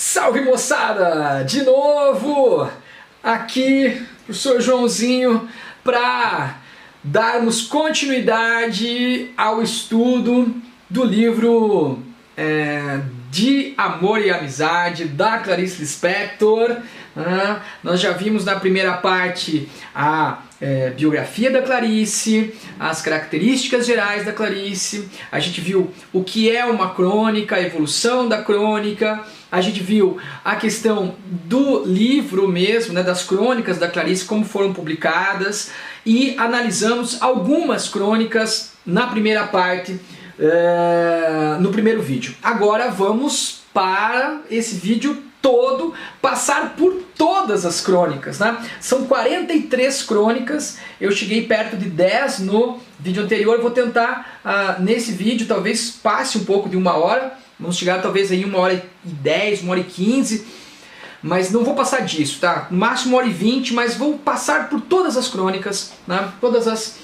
Salve, moçada! De novo aqui o Sr. Joãozinho para darmos continuidade ao estudo do livro De Amor e Amizade da Clarice Lispector. Nós já vimos na primeira parte a biografia da Clarice, as características gerais da Clarice, a gente viu o que é uma crônica, a evolução da crônica, a gente viu a questão do livro mesmo, das crônicas da Clarice, como foram publicadas, e analisamos algumas crônicas na primeira parte, no primeiro vídeo. Agora vamos para esse vídeo todo, passar por todas as crônicas, São 43 crônicas, eu cheguei perto de 10 no vídeo anterior, vou tentar nesse vídeo, talvez passe um pouco de 1 hora, vamos chegar talvez aí 1h10, 1h15, mas não vou passar disso, tá? No máximo 1h20, mas vou passar por todas as crônicas, todas as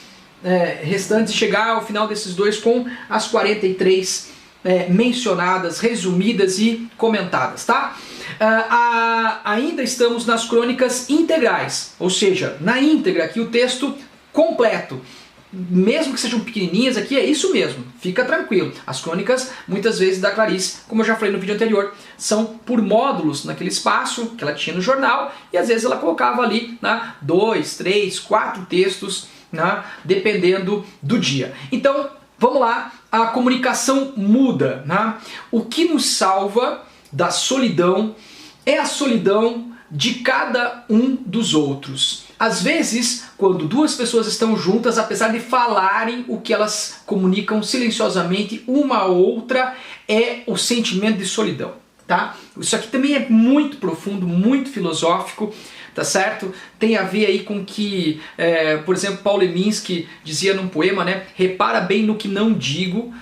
restantes, chegar ao final desses dois com as 43 mencionadas, resumidas e comentadas, tá? Ainda estamos nas crônicas integrais, ou seja, na íntegra, aqui o texto completo. Mesmo que sejam pequenininhas aqui, é isso mesmo, fica tranquilo. As crônicas, muitas vezes da Clarice, como eu já falei no vídeo anterior, são por módulos naquele espaço que ela tinha no jornal, e às vezes ela colocava ali 2, 3, 4 textos, dependendo do dia. Então, vamos lá, a comunicação muda. O que nos salva da solidão é a solidão de cada um dos outros. Às vezes, quando duas pessoas estão juntas, apesar de falarem o que elas comunicam silenciosamente uma a outra, é o sentimento de solidão, tá? Isso aqui também é muito profundo, muito filosófico, tá certo? Tem a ver aí com que, por exemplo, Paulo Leminski dizia num poema, repara bem no que não digo,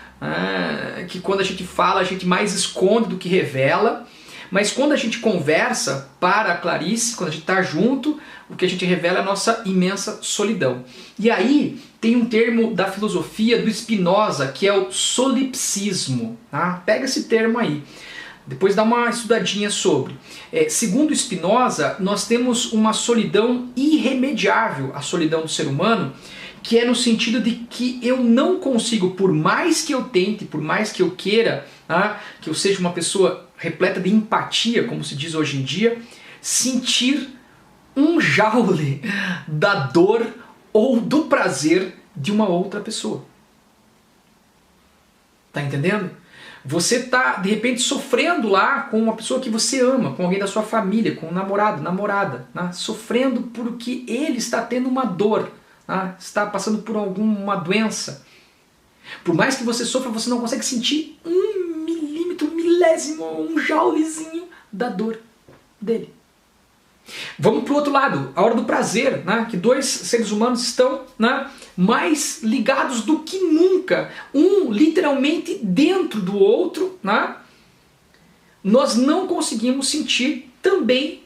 que quando a gente fala, a gente mais esconde do que revela. Mas quando a gente conversa para a Clarice, quando a gente está junto, o que a gente revela é a nossa imensa solidão. E aí tem um termo da filosofia do Spinoza, que é o solipsismo. Pega esse termo aí. Depois dá uma estudadinha sobre. Segundo Spinoza, nós temos uma solidão irremediável, a solidão do ser humano, que é no sentido de que eu não consigo, por mais que eu tente, por mais que eu queira, que eu seja uma pessoa repleta de empatia, como se diz hoje em dia, sentir um jaule da dor ou do prazer de uma outra pessoa. Tá entendendo? Você está, de repente, sofrendo lá com uma pessoa que você ama, com alguém da sua família, com um namorado, namorada, sofrendo porque ele está tendo uma dor, está passando por alguma doença. Por mais que você sofra, você não consegue sentir um milímetro, um milésimo, um jaulezinho da dor dele. Vamos para o outro lado, a hora do prazer, que dois seres humanos estão mais ligados do que nunca, um literalmente dentro do outro, nós não conseguimos sentir também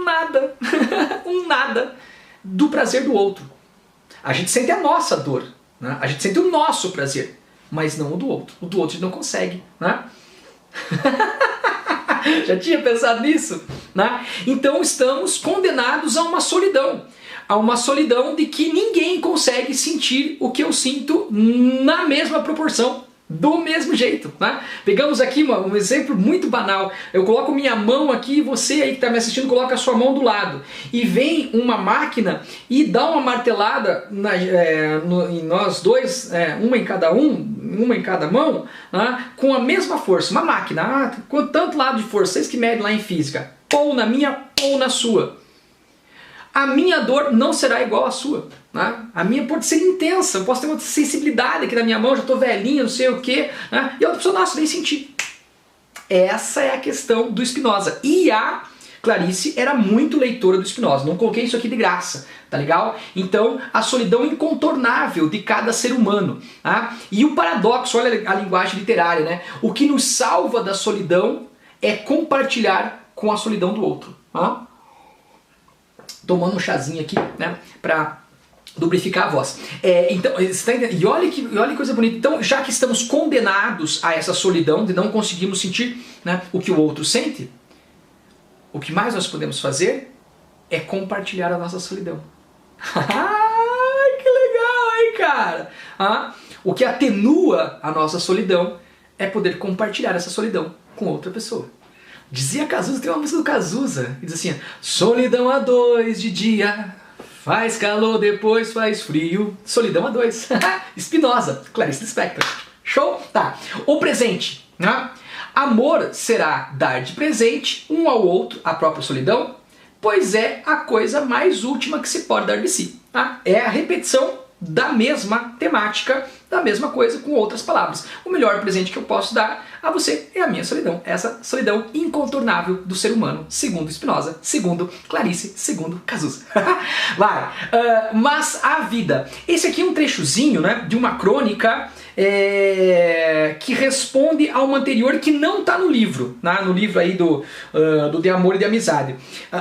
nada, um nada do prazer do outro. A gente sente a nossa dor, a gente sente o nosso prazer, mas não o do outro. O do outro a gente não consegue. Já tinha pensado nisso? Então estamos condenados a uma solidão. A uma solidão de que ninguém consegue sentir o que eu sinto na mesma proporção, do mesmo jeito. Pegamos aqui um exemplo muito banal. Eu coloco minha mão aqui e você aí que está me assistindo coloca a sua mão do lado. E vem uma máquina e dá uma martelada em nós dois, uma em cada mão, com a mesma força. Uma máquina, com tanto lado de força, vocês que medem lá em física. Ou na minha ou na sua. A minha dor não será igual à sua. A minha pode ser intensa, eu posso ter uma sensibilidade aqui na minha mão, já estou velhinho, não sei o que, e a outra pessoa, nossa, nem senti. Essa é a questão do Spinoza. E a Clarice era muito leitora do Spinoza, não coloquei isso aqui de graça, tá legal? Então, a solidão incontornável de cada ser humano. E o paradoxo, olha a linguagem literária, o que nos salva da solidão é compartilhar com a solidão do outro. Tomando um chazinho aqui, para lubrificar a voz. Então, você tá entendendo? E olha que coisa bonita. Então, já que estamos condenados a essa solidão de não conseguirmos sentir, né, o que o outro sente, o que mais nós podemos fazer é compartilhar a nossa solidão. Ai, que legal, hein, cara? O que atenua a nossa solidão é poder compartilhar essa solidão com outra pessoa. Dizia Cazuza, tem uma música do Cazuza, que diz assim: solidão a dois de dia, faz calor, depois faz frio. Solidão a dois. Spinoza, Clarice Lispector. Show? Tá. O presente, né? Amor será dar de presente um ao outro a própria solidão, pois é a coisa mais última que se pode dar de si. Tá? É a repetição da mesma temática, da mesma coisa, com outras palavras. O melhor presente que eu posso dar a você é a minha solidão. Essa solidão incontornável do ser humano, segundo Spinoza, segundo Clarice, segundo Cazuza. Vai! Mas a vida. Esse aqui é um trechozinho, né, de uma crônica que responde a uma anterior que não está no livro, né, no livro aí do De Amor e de Amizade.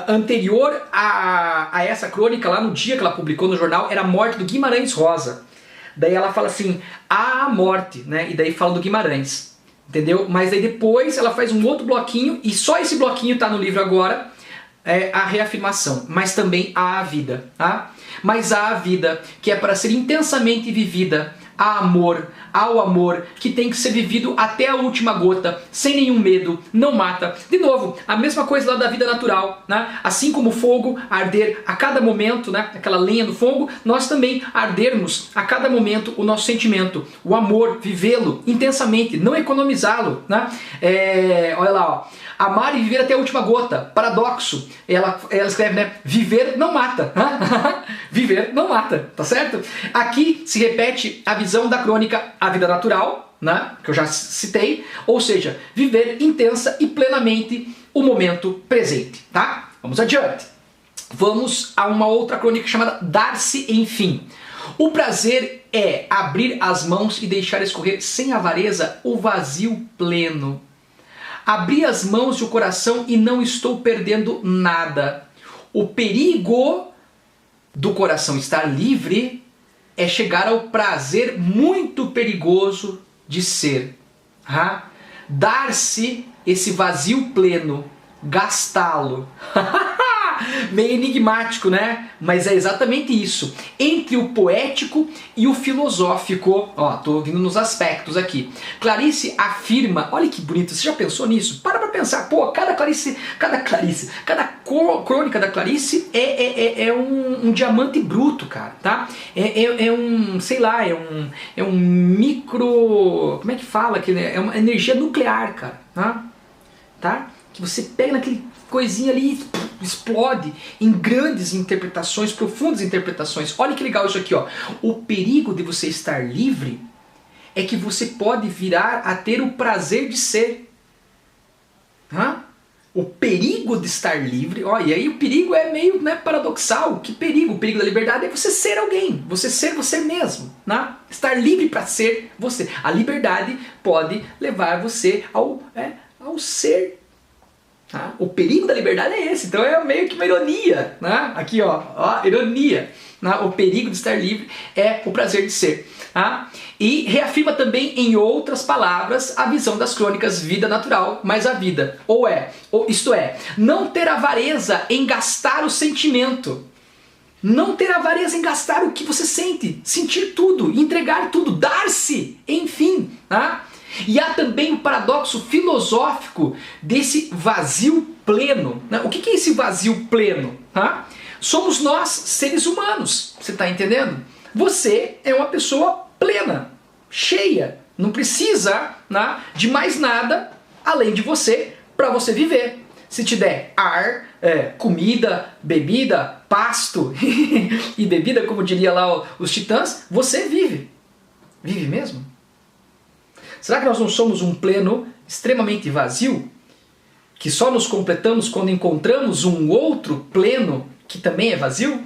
Anterior a essa crônica, lá no dia que ela publicou no jornal, era a morte do Guimarães Rosa. Daí ela fala assim, a morte, né? E daí fala do Guimarães, entendeu? Mas daí depois ela faz um outro bloquinho, e só esse bloquinho está no livro agora, a reafirmação, mas também a vida, tá? Mas a vida, que é para ser intensamente vivida, ao amor, que tem que ser vivido até a última gota, sem nenhum medo, não mata. De novo, a mesma coisa lá da vida natural, né? Assim como o fogo arder a cada momento, né? Aquela lenha do fogo, nós também ardermos a cada momento o nosso sentimento, o amor, vivê-lo intensamente, não economizá-lo, né? Olha lá, ó. Amar e viver até a última gota. Paradoxo. Ela escreve, né? Viver não mata. Viver não mata, tá certo? Aqui se repete a visão da crônica A Vida Natural, né? Que eu já citei. Ou seja, viver intensa e plenamente o momento presente, tá? Vamos adiante. Vamos a uma outra crônica chamada Dar-se Enfim. O prazer é abrir as mãos e deixar escorrer sem avareza o vazio pleno. Abri as mãos e o coração e não estou perdendo nada. O perigo do coração estar livre é chegar ao prazer muito perigoso de ser. Dar-se esse vazio pleno, gastá-lo. Meio enigmático, né? Mas é exatamente isso. Entre o poético e o filosófico. Ó, tô vindo nos aspectos aqui. Clarice afirma, olha que bonito, você já pensou nisso? Para pra pensar, pô, cada crônica da Clarice é um diamante bruto, cara, tá? Sei lá, é um micro, como é que fala? É uma energia nuclear, cara, tá? Que você pega naquele coisinha ali e explode em grandes interpretações, profundas interpretações. Olha que legal isso aqui, ó. O perigo de você estar livre é que você pode virar a ter o prazer de ser. O perigo de estar livre, ó, e aí o perigo é meio, né, paradoxal. Que perigo? O perigo da liberdade é você ser alguém, você ser você mesmo, né? Estar livre para ser você. A liberdade pode levar você ao ser. O perigo da liberdade é esse, então é meio que uma ironia, né? Aqui, ó, ironia. O perigo de estar livre é o prazer de ser. E reafirma também em outras palavras a visão das crônicas Vida Natural mais a Vida. Isto é, não ter avareza em gastar o sentimento. Não ter avareza em gastar o que você sente, sentir tudo, entregar tudo, dar-se, enfim. E há também o paradoxo filosófico desse vazio pleno. O que é esse vazio pleno? Somos nós, seres humanos, você está entendendo? Você é uma pessoa plena, cheia, não precisa, de mais nada além de você para você viver. Se te der ar, comida, bebida, pasto e bebida, como diria lá os titãs, você vive. Vive mesmo? Será que nós não somos um pleno extremamente vazio? Que só nos completamos quando encontramos um outro pleno que também é vazio?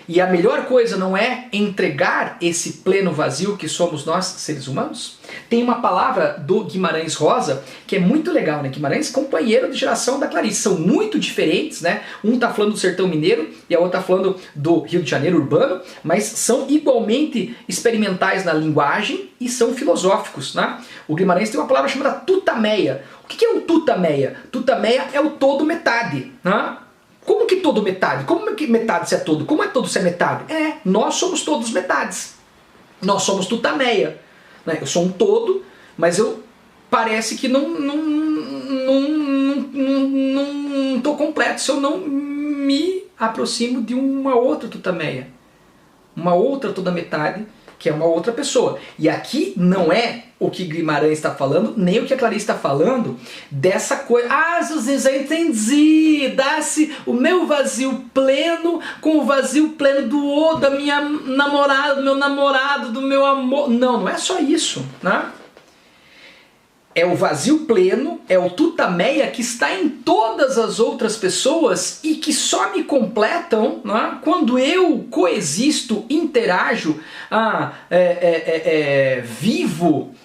E a melhor coisa não é entregar esse pleno vazio que somos nós, seres humanos? Tem uma palavra do Guimarães Rosa que é muito legal, né? Guimarães, companheiro de geração da Clarice. São muito diferentes, né? Um tá falando do sertão mineiro e a outra tá falando do Rio de Janeiro urbano, mas são igualmente experimentais na linguagem e são filosóficos, né? O Guimarães tem uma palavra chamada tutameia. O que é o tutameia? Tutameia é o todo metade, né? Como que todo metade? Como que metade se é todo? Como é todo se é metade? Nós somos todos metades. Nós somos tutameia. Né? Eu sou um todo, mas eu parece que não tô completo se eu não me aproximo de uma outra tutameia. Uma outra toda metade, que é uma outra pessoa. E aqui não é o que Guimarães está falando, nem o que a Clarice está falando, dessa coisa. Ah, Zuzinho, já entendi! Dá-se o meu vazio pleno com o vazio pleno do outro, da minha namorada, do meu namorado, do meu amor. Não, não é só isso, né? É o vazio pleno, é o tutameia que está em todas as outras pessoas e que só me completam, né, quando eu coexisto, interajo, vivo,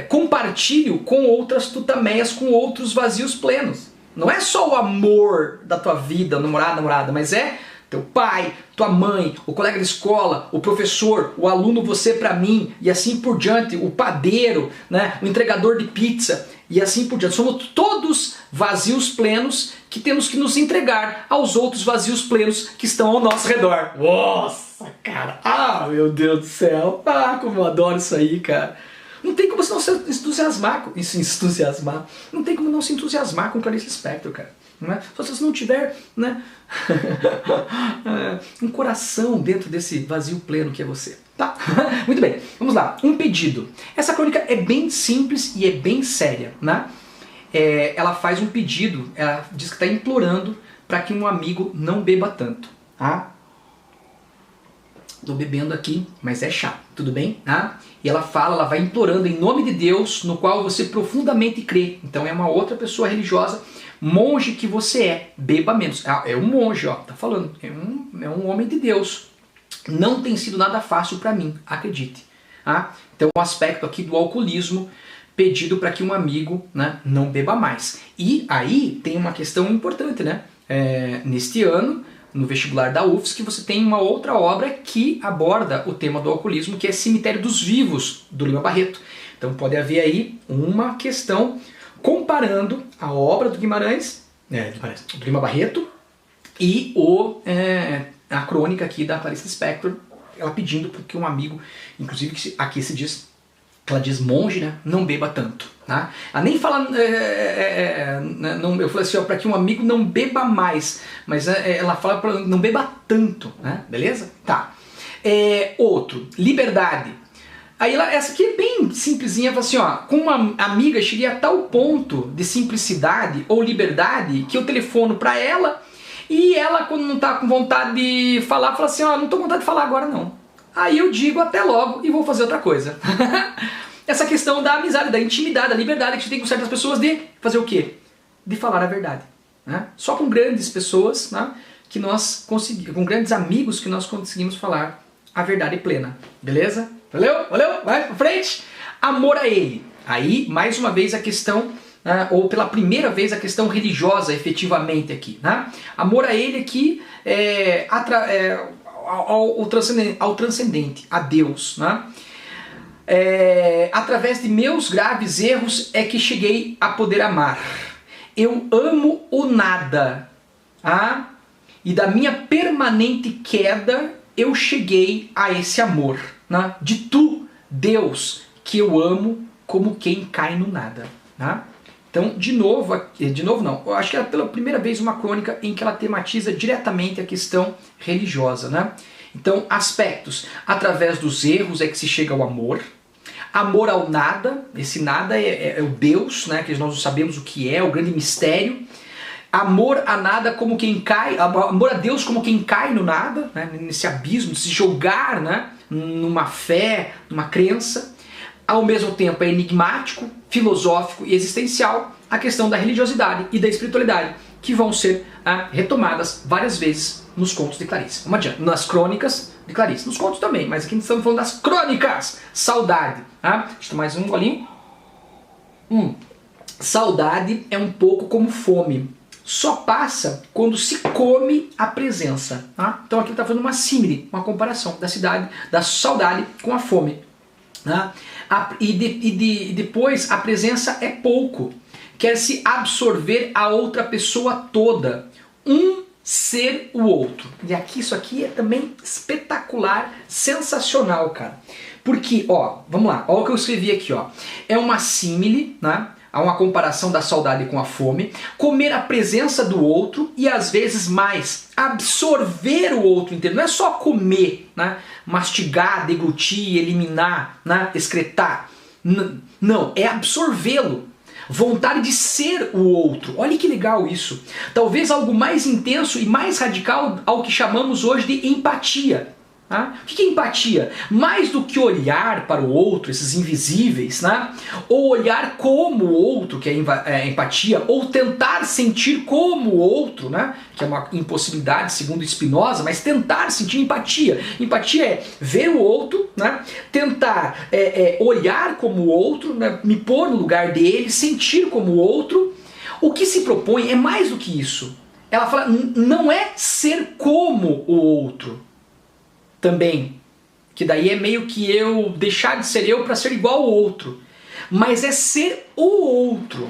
compartilho com outras tutameias, com outros vazios plenos. Não é só o amor da tua vida, namorada, mas é teu pai, tua mãe, o colega de escola, o professor, o aluno, você pra mim, e assim por diante, o padeiro, né, o entregador de pizza, e assim por diante. Somos todos vazios plenos que temos que nos entregar aos outros vazios plenos que estão ao nosso redor. Nossa, cara! Ah, meu Deus do céu! Ah, como eu adoro isso aí, cara! Não tem como você não se entusiasmar, não tem como não se entusiasmar com Clarice Lispector, cara. Não é? Só se você não tiver, né, um coração dentro desse vazio pleno que é você. Tá? Muito bem, vamos lá. Um pedido. Essa crônica é bem simples e é bem séria, né? Ela faz um pedido, ela diz que está implorando para que um amigo não beba tanto. Tá? Estou bebendo aqui, mas é chá, tudo bem? Tá? E ela fala, ela vai implorando em nome de Deus, no qual você profundamente crê. Então é uma outra pessoa religiosa, monge que você beba menos. É um monge, ó, tá falando, é um homem de Deus. Não tem sido nada fácil para mim, acredite. Tá? Então o aspecto aqui do alcoolismo, pedido para que um amigo, né, não beba mais. E aí tem uma questão importante, né? Neste ano, no vestibular da UFSC, você tem uma outra obra que aborda o tema do alcoolismo, que é Cemitério dos Vivos, do Lima Barreto. Então pode haver aí uma questão comparando a obra do Guimarães, do Lima Barreto, e a crônica aqui da Clarice Lispector, ela pedindo para que um amigo, inclusive que aqui se diz, ela diz monge, né, não beba tanto. Tá? Ela nem fala, eu falei assim, para que um amigo não beba mais, mas ela fala para não beba tanto, né? Beleza? Tá. Outro, liberdade. Aí essa aqui é bem simplesinha, fala assim, ó, com uma amiga cheguei a tal ponto de simplicidade ou liberdade que eu telefono para ela e ela, quando não tá com vontade de falar, fala assim, ó, não tô com vontade de falar agora não. Aí eu digo até logo e vou fazer outra coisa. Essa questão da amizade, da intimidade, da liberdade que a gente tem com certas pessoas de fazer o quê? De falar a verdade. Né? Só com grandes pessoas, né, que nós conseguimos, com grandes amigos que nós conseguimos falar a verdade plena. Beleza? Valeu? Valeu? Vai pra frente? Amor a ele. Aí, mais uma vez, a questão, ou pela primeira vez, a questão religiosa efetivamente aqui. Né? Amor a ele aqui ao transcendente, a Deus. Né? Através de meus graves erros é que cheguei a poder amar. Eu amo o nada. E da minha permanente queda eu cheguei a esse amor. Né? De tu, Deus, que eu amo como quem cai no nada. Né? Então, de novo não, eu acho que é pela primeira vez uma crônica em que ela tematiza diretamente a questão religiosa. Né? Então, aspectos. Através dos erros é que se chega ao amor. Amor ao nada. Esse nada é o Deus, né? Que nós não sabemos o que é, o grande mistério. Amor a nada como quem cai. Amor a Deus como quem cai no nada, né? Nesse abismo, de se jogar, né? Numa fé, numa crença. Ao mesmo tempo é enigmático, filosófico e existencial a questão da religiosidade e da espiritualidade. que vão ser retomadas várias vezes nos contos de Clarice. Não adianta, nas crônicas de Clarice, nos contos também, mas aqui estamos falando das crônicas. Saudade. Deixa eu tomar mais um golinho. Saudade é um pouco como fome. Só passa quando se come a presença. Então aqui está fazendo uma símile, uma comparação da saudade com a fome. Depois a presença é pouco. Quer se absorver a outra pessoa toda. Um ser o outro. E aqui, isso aqui é também espetacular, sensacional, cara. Porque, vamos lá, olha o que eu escrevi aqui, é uma símile, né? Há uma comparação da saudade com a fome, comer a presença do outro e às vezes mais, absorver o outro inteiro. Não é só comer, né? Mastigar, deglutir, eliminar, né? Excretar. Não, é absorvê-lo. Vontade de ser o outro. Olha que legal isso. Talvez algo mais intenso e mais radical ao que chamamos hoje de empatia. O que é empatia? Mais do que olhar para o outro, esses invisíveis, né? Ou olhar como o outro, que é empatia, ou tentar sentir como o outro, né? Que é uma impossibilidade, segundo Spinoza, mas tentar sentir empatia. Empatia é ver o outro, né? Tentar olhar como o outro, né? Me pôr no lugar dele, sentir como o outro. O que se propõe é mais do que isso. Ela fala, não é ser como o outro. Também, que daí é meio que eu deixar de ser eu para ser igual ao outro, mas é ser o outro.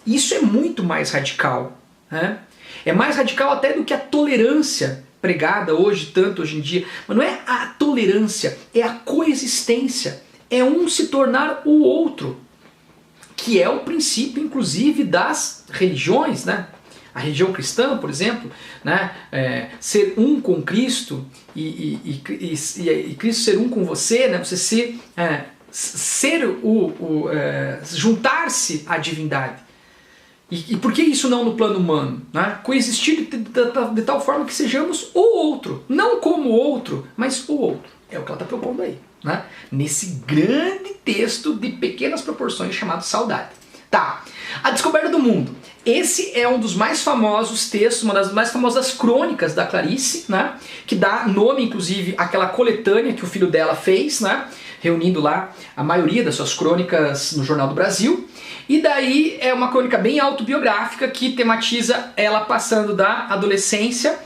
Isso é muito mais radical, né? É mais radical até do que a tolerância pregada hoje em dia, mas não é a tolerância, é a coexistência, é um se tornar o outro, que é o princípio inclusive das religiões, né? A religião cristã, por exemplo, né, ser um com Cristo e Cristo ser um com você, né, você juntar-se à divindade. E por que isso não no plano humano? Né? Coexistir de tal forma que sejamos o outro, não como o outro, mas o outro. É o que ela está propondo aí, né? Nesse grande texto de pequenas proporções chamado Saudade. Tá, a descoberta do mundo. Esse é um dos mais famosos textos, uma das mais famosas crônicas da Clarice, né? Que dá nome, inclusive, àquela coletânea que o filho dela fez, né? Reunindo lá a maioria das suas crônicas no Jornal do Brasil. E daí é uma crônica bem autobiográfica que tematiza ela passando da adolescência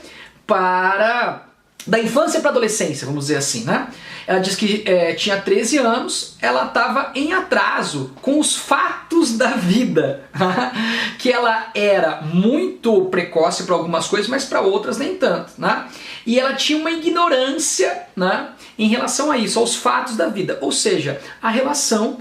da infância para a adolescência, vamos dizer assim, né? Ela diz que tinha 13 anos, ela estava em atraso com os fatos da vida, que ela era muito precoce para algumas coisas, mas para outras nem tanto, né? E ela tinha uma ignorância, né, em relação a isso, aos fatos da vida, ou seja, a relação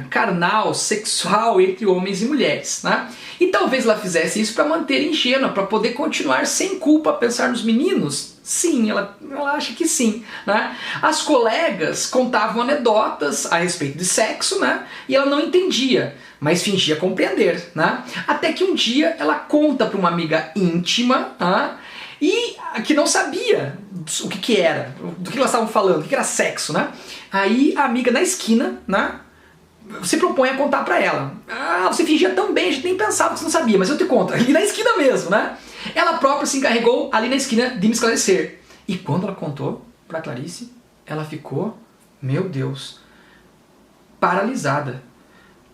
carnal, sexual entre homens e mulheres, né? E talvez ela fizesse isso para manter ingênua, para poder continuar sem culpa a pensar nos meninos. Sim, ela acha que sim, né? As colegas contavam anedotas a respeito de sexo, né? E ela não entendia, mas fingia compreender, né? Até que um dia ela conta para uma amiga íntima, e que não sabia o que era, do que elas estavam falando, o que era sexo, né? Aí a amiga na esquina, né, se propõe a contar pra ela. Você fingia tão bem, a gente nem pensava que você não sabia, mas eu te conto, ali na esquina mesmo, né? Ela própria se encarregou ali na esquina de me esclarecer. E quando ela contou pra Clarice, ela ficou, meu Deus, paralisada,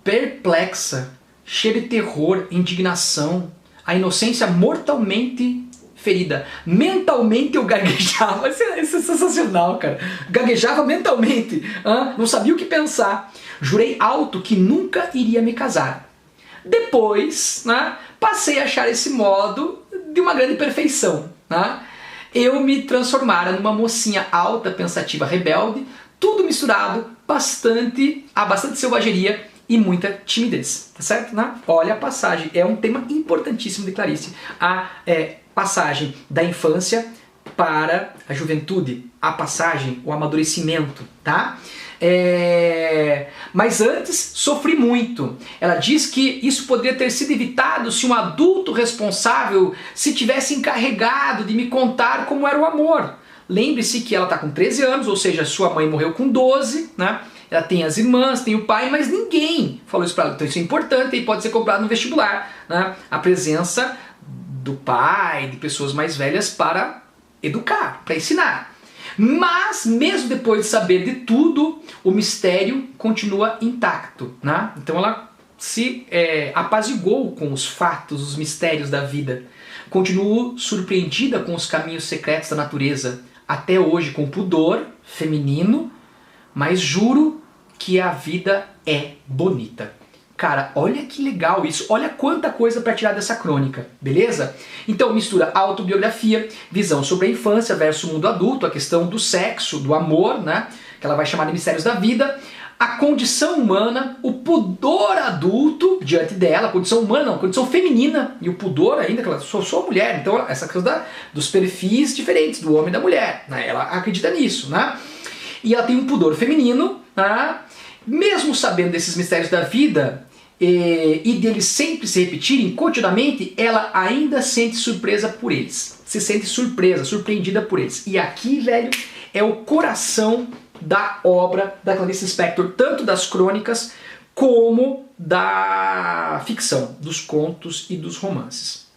perplexa, cheia de terror, indignação, a inocência mortalmente ferida. Mentalmente eu gaguejava. Isso é sensacional, cara. Gaguejava mentalmente. Não sabia o que pensar. Jurei alto que nunca iria me casar. Depois, né, passei a achar esse modo de uma grande perfeição. Né? Eu me transformara numa mocinha alta, pensativa, rebelde, tudo misturado, bastante selvageria e muita timidez. Tá certo? Né? Olha a passagem. É um tema importantíssimo de Clarice. Passagem da infância para a juventude, a passagem, o amadurecimento, tá? Mas antes sofri muito. Ela diz que isso poderia ter sido evitado se um adulto responsável se tivesse encarregado de me contar como era o amor. Lembre-se que ela está com 13 anos, ou seja, sua mãe morreu com 12, né? ela tem as irmãs, tem o pai, mas ninguém falou isso para ela. Então isso é importante e pode ser comprado no vestibular, né? A presença do pai, de pessoas mais velhas para educar, para ensinar. Mas, mesmo depois de saber de tudo, o mistério continua intacto, né? Então ela se apaziguou com os fatos, os mistérios da vida. Continuo surpreendida com os caminhos secretos da natureza, até hoje com pudor feminino, mas juro que a vida é bonita. Cara, olha que legal isso, olha quanta coisa para tirar dessa crônica, beleza? Então mistura autobiografia, visão sobre a infância versus o mundo adulto, a questão do sexo, do amor, né? Que ela vai chamar de mistérios da vida, a condição humana, o pudor adulto diante dela, a condição humana não, a condição feminina e o pudor ainda, que ela sou mulher, então essa coisa dos perfis diferentes do homem e da mulher, né? Ela acredita nisso, né? E ela tem um pudor feminino, né? Mesmo sabendo desses mistérios da vida e deles sempre se repetirem continuamente, ela ainda sente surpresa por eles. Se sente surpresa, surpreendida por eles. E aqui, velho, é o coração da obra da Clarice Lispector, tanto das crônicas como da ficção, dos contos e dos romances.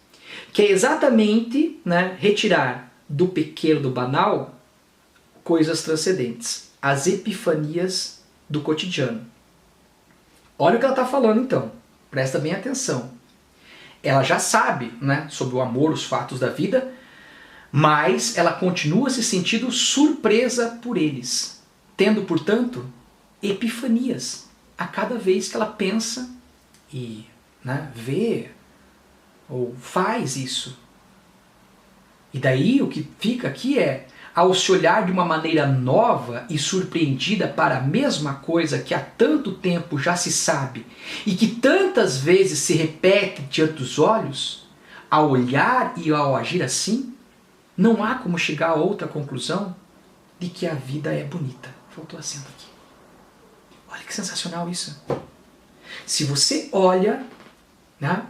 Que é exatamente, né, retirar do pequeno, do banal, coisas transcendentes. As epifanias do cotidiano. Olha o que ela está falando então, presta bem atenção. Ela já sabe, né, sobre o amor, os fatos da vida, mas ela continua se sentindo surpresa por eles, tendo, portanto, epifanias a cada vez que ela pensa e, né, vê ou faz isso. E daí o que fica aqui é, ao se olhar de uma maneira nova e surpreendida para a mesma coisa que há tanto tempo já se sabe e que tantas vezes se repete diante dos olhos, ao olhar e ao agir assim, não há como chegar a outra conclusão de que a vida é bonita. Faltou acento aqui. Olha que sensacional isso. Se você olha, né,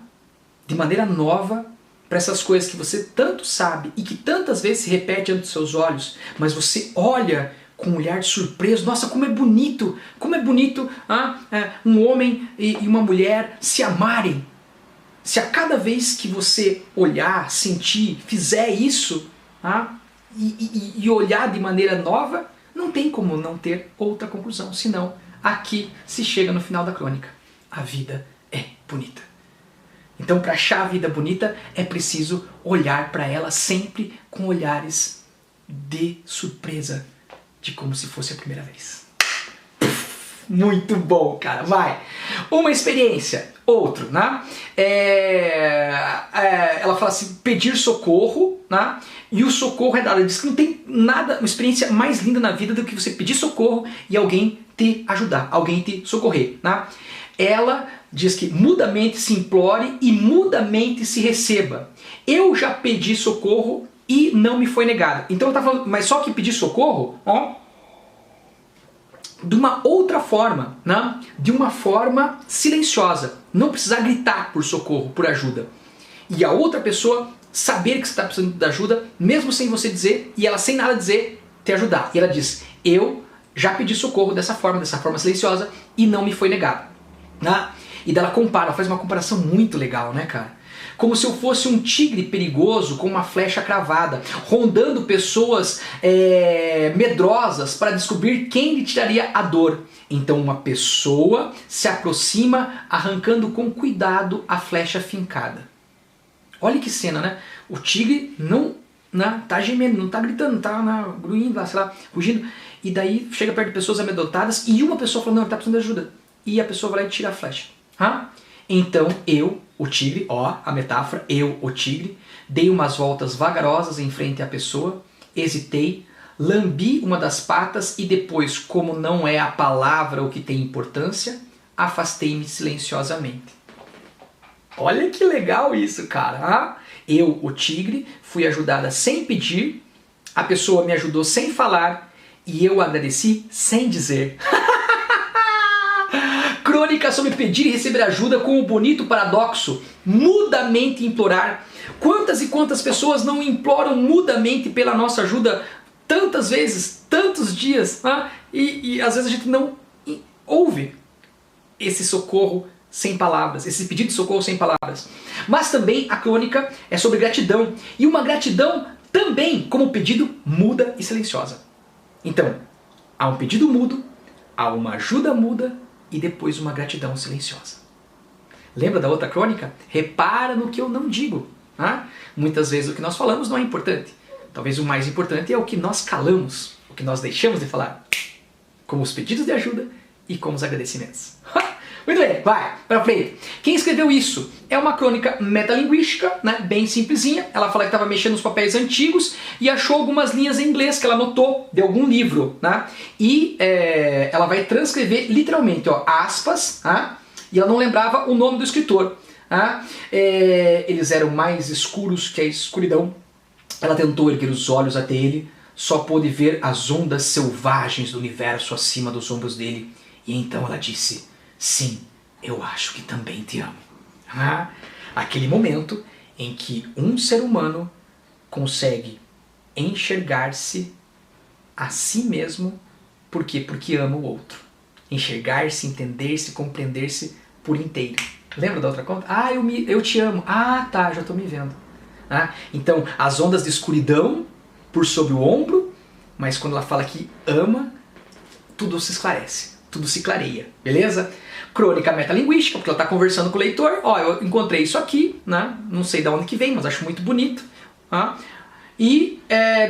de maneira nova para essas coisas que você tanto sabe e que tantas vezes se repete diante dos seus olhos, mas você olha com um olhar de surpreso, nossa, como é bonito um homem e uma mulher se amarem. Se a cada vez que você olhar, sentir, fizer isso e olhar de maneira nova, não tem como não ter outra conclusão, senão aqui se chega no final da crônica. A vida é bonita. Então, para achar a vida bonita, é preciso olhar para ela sempre com olhares de surpresa, de como se fosse a primeira vez. Muito bom, cara, vai! Uma experiência, outro, né? Ela fala assim, pedir socorro, né? E o socorro é dado. Ela diz que não tem nada, uma experiência mais linda na vida do que você pedir socorro e alguém te ajudar, alguém te socorrer, né? Ela diz que mudamente se implore e mudamente se receba. Eu já pedi socorro e não me foi negado. Então eu estava falando, mas só que pedir socorro, de uma outra forma, né? De uma forma silenciosa. Não precisar gritar por socorro, por ajuda. E a outra pessoa saber que você está precisando de ajuda, mesmo sem você dizer, e ela sem nada dizer, te ajudar. E ela diz, eu já pedi socorro dessa forma silenciosa e não me foi negado. Né? E daí ela compara, ela faz uma comparação muito legal, né, cara? Como se eu fosse um tigre perigoso com uma flecha cravada, rondando pessoas medrosas para descobrir quem lhe tiraria a dor. Então uma pessoa se aproxima arrancando com cuidado a flecha fincada. Olha que cena, né? O tigre não tá gemendo, não tá gritando, não tá gruindo lá, sei lá, fugindo. E daí chega perto de pessoas amedrontadas e uma pessoa fala, não, ele tá precisando de ajuda. E a pessoa vai lá e tira a flecha. Então eu, o tigre, a metáfora, eu, o tigre, dei umas voltas vagarosas em frente à pessoa, hesitei, lambi uma das patas e depois, como não é a palavra o que tem importância, afastei-me silenciosamente. Olha que legal isso, cara. Eu, o tigre, fui ajudada sem pedir, a pessoa me ajudou sem falar e eu agradeci sem dizer. Crônica sobre pedir e receber ajuda com o bonito paradoxo, mudamente implorar. Quantas e quantas pessoas não imploram mudamente pela nossa ajuda tantas vezes, tantos dias, e às vezes a gente não ouve esse socorro sem palavras, esse pedido de socorro sem palavras. Mas também a crônica é sobre gratidão, e uma gratidão também como pedido muda e silenciosa. Então, há um pedido mudo, há uma ajuda muda e depois uma gratidão silenciosa. Lembra da outra crônica? Repara no que eu não digo. Tá? Muitas vezes o que nós falamos não é importante. Talvez o mais importante é o que nós calamos, o que nós deixamos de falar, como os pedidos de ajuda e como os agradecimentos. Muito bem, vai, pra frente. Quem escreveu isso é uma crônica metalinguística, né, bem simplesinha. Ela fala que estava mexendo nos papéis antigos e achou algumas linhas em inglês que ela anotou de algum livro. Né, e ela vai transcrever literalmente, ó, aspas, e ela não lembrava o nome do escritor. Eles eram mais escuros que a escuridão. Ela tentou erguer os olhos até ele, só pôde ver as ondas selvagens do universo acima dos ombros dele. E então ela disse: sim, eu acho que também te amo. Aquele momento em que um ser humano consegue enxergar-se a si mesmo. Por quê? Porque ama o outro. Enxergar-se, entender-se, compreender-se por inteiro. Lembra da outra conta? Eu te amo. Tá, já estou me vendo. Então, as ondas de escuridão por sobre o ombro, mas quando ela fala que ama, tudo se esclarece, tudo se clareia, beleza? Crônica metalinguística, porque ela está conversando com o leitor. Eu encontrei isso aqui, né? Não sei de onde que vem, mas acho muito bonito. E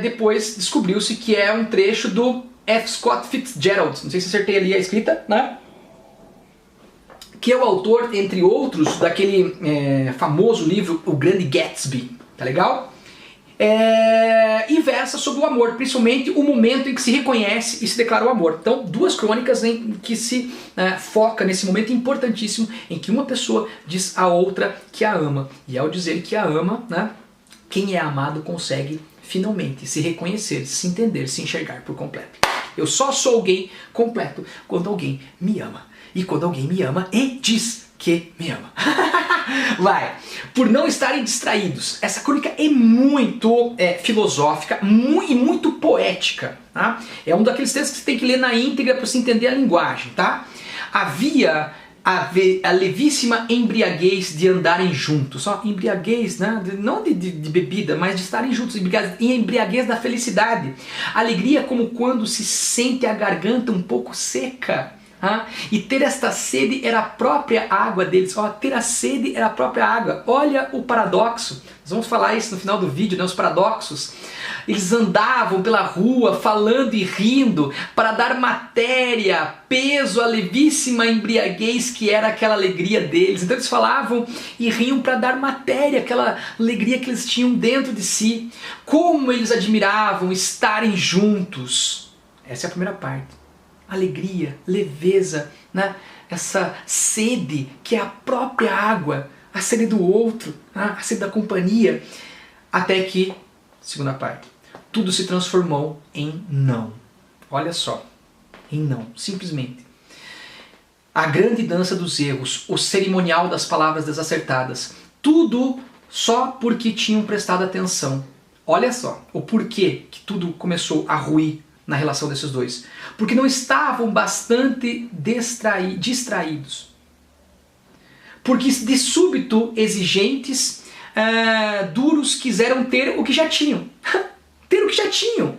depois descobriu-se que é um trecho do F. Scott Fitzgerald, não sei se acertei ali a escrita, né? Que é o autor, entre outros, daquele famoso livro O Grande Gatsby, tá legal? E versa sobre o amor, principalmente o momento em que se reconhece e se declara o amor. Então, duas crônicas em que se foca nesse momento importantíssimo em que uma pessoa diz à outra que a ama. E ao dizer que a ama, né, quem é amado consegue finalmente se reconhecer, se entender, se enxergar por completo. Eu só sou alguém completo quando alguém me ama. E quando alguém me ama e diz que me ama. Vai. Por não estarem distraídos. Essa crônica é muito filosófica e muito poética. Tá? É um daqueles textos que você tem que ler na íntegra para você entender a linguagem. Tá? Havia a levíssima embriaguez de andarem juntos. Só embriaguez, né? Não de bebida, mas de estarem juntos. Embriaguez da felicidade. Alegria como quando se sente a garganta um pouco seca. E ter esta sede era a própria água deles. Ter a sede era a própria água. Olha o paradoxo. Nós vamos falar isso no final do vídeo, né? Os paradoxos. Eles andavam pela rua falando e rindo para dar matéria, peso à levíssima embriaguez que era aquela alegria deles. Então eles falavam e riam para dar matéria, aquela alegria que eles tinham dentro de si. Como eles admiravam estarem juntos. Essa é a primeira parte. Alegria, leveza, né? Essa sede que é a própria água, a sede do outro, né? A sede da companhia, até que, segunda parte, tudo se transformou em não. Olha só, em não, simplesmente. A grande dança dos erros, o cerimonial das palavras desacertadas, tudo só porque tinham prestado atenção. Olha só, o porquê que tudo começou a ruir na relação desses dois. Porque não estavam bastante distraídos. Porque de súbito exigentes, duros, quiseram ter o que já tinham. Ter o que já tinham.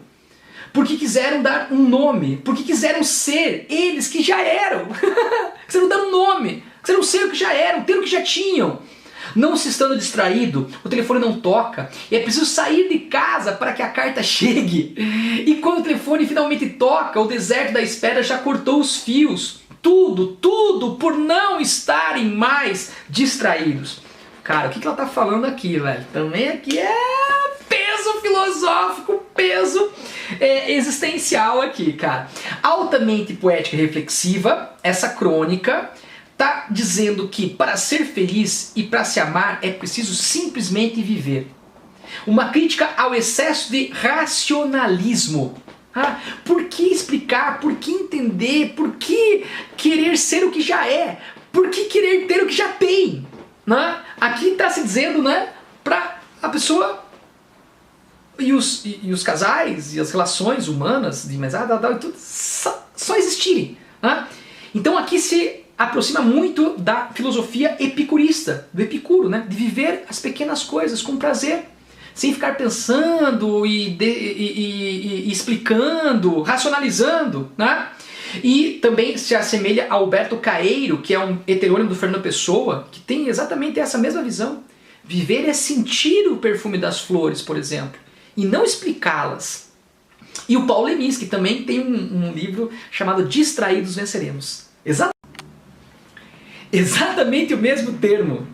Porque quiseram dar um nome. Porque quiseram ser eles que já eram. Quiseram dar um nome. Quiseram ser o que já eram, ter o que já tinham. Não se estando distraído, o telefone não toca e é preciso sair de casa para que a carta chegue. E quando o telefone finalmente toca, o deserto da espera já cortou os fios. Tudo por não estarem mais distraídos. Cara, o que ela está falando aqui, velho? Também aqui é peso filosófico, peso existencial aqui, cara. Altamente poética e reflexiva, essa crônica está dizendo que para ser feliz e para se amar é preciso simplesmente viver. Uma crítica ao excesso de racionalismo. Por que explicar? Por que entender? Por que querer ser o que já é? Por que querer ter o que já tem? Aqui está se dizendo, né, para a pessoa e os casais e as relações humanas de mesada e tudo só existirem. Então aqui se aproxima muito da filosofia epicurista, do Epicuro, né? De viver as pequenas coisas com prazer, sem ficar pensando e explicando, racionalizando, né? E também se assemelha a Alberto Caeiro, que é um heterônimo do Fernando Pessoa, que tem exatamente essa mesma visão. Viver é sentir o perfume das flores, por exemplo, e não explicá-las. E o Paulo Leminski, que também tem um livro chamado Distraídos Venceremos. Exatamente o mesmo termo.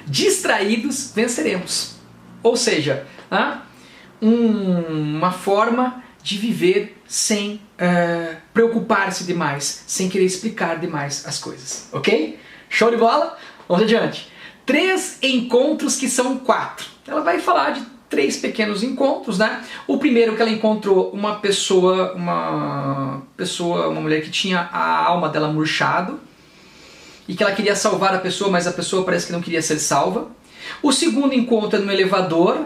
Distraídos venceremos. Ou seja, uma forma de viver sem preocupar-se demais, sem querer explicar demais as coisas. Ok? Show de bola? Vamos adiante. 3 encontros que são 4. Ela vai falar de 3 pequenos encontros, né? O primeiro que ela encontrou uma mulher que tinha a alma dela murchado e que ela queria salvar a pessoa, mas a pessoa parece que não queria ser salva. O segundo encontro é no elevador,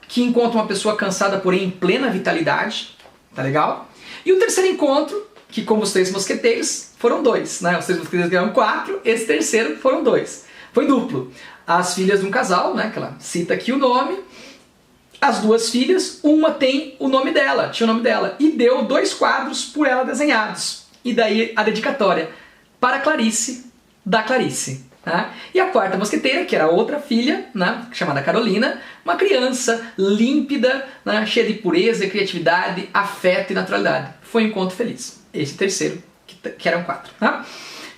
que encontra uma pessoa cansada, porém em plena vitalidade. Tá legal? E o terceiro encontro, que como os 3 mosqueteiros, foram 2, né? Os 3 mosqueteiros ganharam 4, esse terceiro foram 2. Foi duplo. As filhas de um casal, né? Que ela cita aqui o nome. As 2 filhas, uma tem o nome dela, tinha o nome dela, e deu 2 quadros por ela desenhados. E daí a dedicatória, para Clarice, da Clarice. Né? E a 4ª mosqueteira, que era outra filha, né, chamada Carolina, uma criança límpida, né, cheia de pureza, criatividade, afeto e naturalidade. Foi um encontro feliz. Esse terceiro, que eram 4. Né?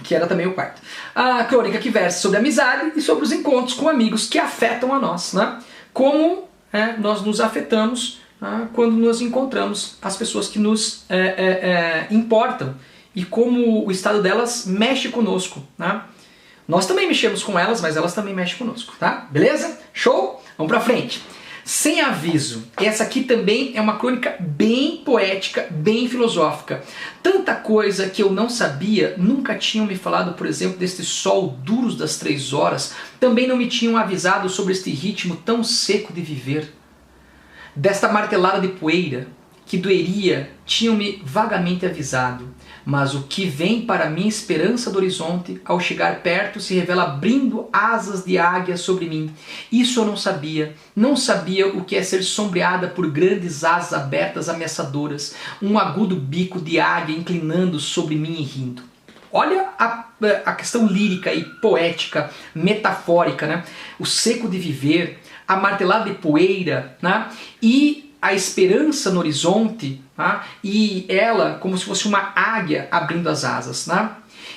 Que era também o 4º. A crônica que versa sobre a amizade e sobre os encontros com amigos que afetam a nós. Né? Como nós nos afetamos quando nos encontramos as pessoas que nos importam e como o estado delas mexe conosco. Né? Nós também mexemos com elas, mas elas também mexem conosco, tá? Beleza? Show? Vamos pra frente. Sem aviso. Essa aqui também é uma crônica bem poética, bem filosófica. Tanta coisa que eu não sabia, nunca tinham me falado, por exemplo, deste sol duros das 3 horas, também não me tinham avisado sobre este ritmo tão seco de viver. Desta martelada de poeira, que doeria, tinham-me vagamente avisado. Mas o que vem para mim esperança do horizonte, ao chegar perto, se revela abrindo asas de águia sobre mim. Isso eu não sabia. Não sabia o que é ser sombreada por grandes asas abertas ameaçadoras, um agudo bico de águia inclinando sobre mim e rindo. Olha a questão lírica e poética, metafórica, né? O seco de viver, a martelada de poeira, né? E a esperança no horizonte, tá? E ela como se fosse uma águia abrindo as asas. Né?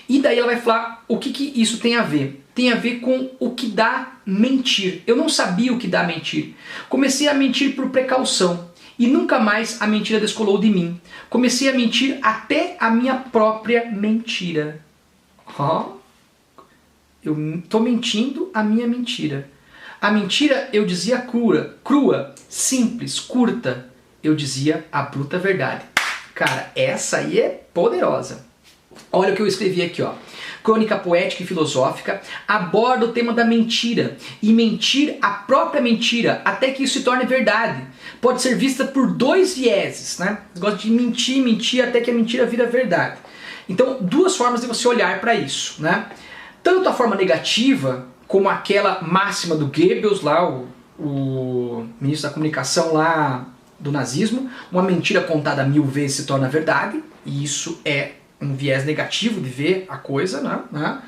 E daí ela vai falar o que isso tem a ver. Tem a ver com o que dá mentir. Eu não sabia o que dá mentir. Comecei a mentir por precaução e nunca mais a mentira descolou de mim. Comecei a mentir até a minha própria mentira. Eu estou mentindo a minha mentira. A mentira eu dizia crua, simples, curta. Eu dizia a bruta verdade. Cara, essa aí é poderosa. Olha o que eu escrevi aqui, ó. Crônica poética e filosófica aborda o tema da mentira e mentir a própria mentira até que isso se torne verdade. Pode ser vista por 2 vieses, né? Você gosta de mentir até que a mentira vira verdade. Então, 2 formas de você olhar para isso, né? Tanto a forma negativa, como aquela máxima do Goebbels, lá, o ministro da comunicação lá do nazismo, uma mentira contada 1000 vezes se torna verdade, e isso é um viés negativo de ver a coisa, né?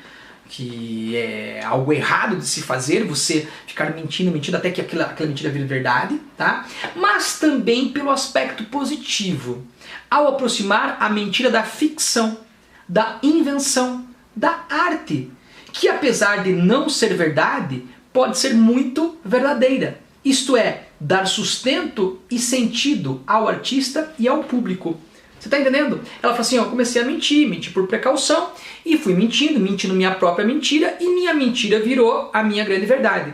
Que é algo errado de se fazer, você ficar mentindo até que aquela mentira vire verdade, tá? Mas também pelo aspecto positivo, ao aproximar a mentira da ficção, da invenção, da arte, que apesar de não ser verdade, pode ser muito verdadeira. Isto é, dar sustento e sentido ao artista e ao público. Você está entendendo? Ela fala assim, eu comecei a mentir por precaução, e fui mentindo minha própria mentira, e minha mentira virou a minha grande verdade.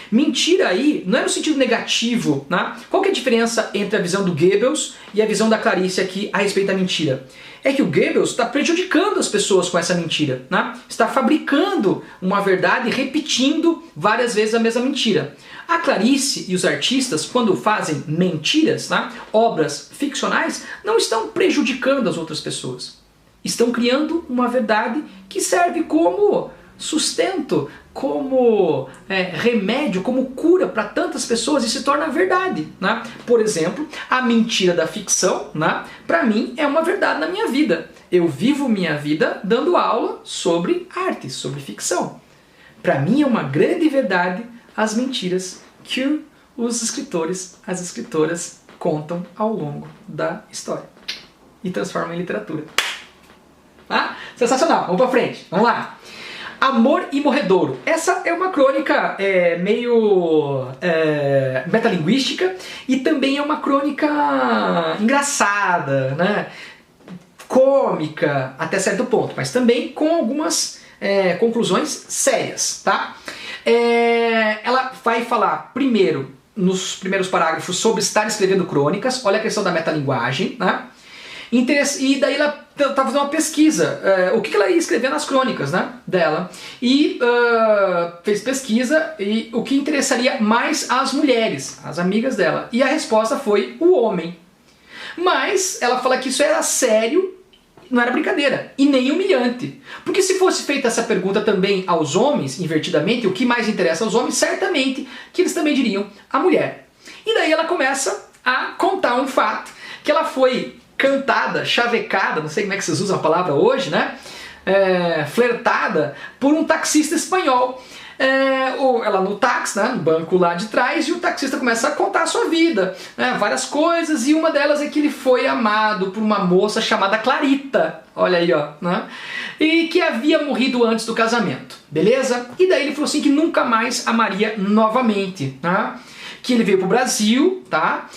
Mentira aí não é no sentido negativo, né? Qual que é a diferença entre a visão do Goebbels e a visão da Clarice aqui a respeito da mentira? É que o Goebbels está prejudicando as pessoas com essa mentira, né? Está fabricando uma verdade e repetindo várias vezes a mesma mentira. A Clarice e os artistas, quando fazem mentiras, né, obras ficcionais, não estão prejudicando as outras pessoas. Estão criando uma verdade que serve como sustento, como remédio, como cura para tantas pessoas e se torna verdade, né? Por exemplo, a mentira da ficção, né, para mim é uma verdade na minha vida. Eu vivo minha vida dando aula sobre arte, sobre ficção. Para mim é uma grande verdade as mentiras que os escritores, as escritoras contam ao longo da história e transformam em literatura. Ah, sensacional, vamos pra frente, vamos lá. Amor e Morredouro. Essa é uma crônica meio metalinguística e também é uma crônica engraçada, né? Cômica até certo ponto, mas também com algumas conclusões sérias, tá? Ela vai falar primeiro, nos primeiros parágrafos, sobre estar escrevendo crônicas. Olha a questão da metalinguagem, né? E daí ela estava fazendo uma pesquisa, o que ela ia escrever nas crônicas, né, dela. E fez pesquisa e o que interessaria mais às mulheres, as amigas dela. E a resposta foi o homem. Mas ela fala que isso era sério, não era brincadeira, e nem humilhante. Porque se fosse feita essa pergunta também aos homens, invertidamente, o que mais interessa aos homens, certamente que eles também diriam a mulher. E daí ela começa a contar um fato, que ela foi cantada, chavecada, não sei como é que vocês usam a palavra hoje, né? Flertada por um taxista espanhol. Ela no táxi, né, no banco lá de trás, e o taxista começa a contar a sua vida, né, várias coisas, e uma delas é que ele foi amado por uma moça chamada Clarita, olha aí, ó, né, e que havia morrido antes do casamento, beleza? E daí ele falou assim que nunca mais amaria novamente, né? Que ele veio pro Brasil, tá?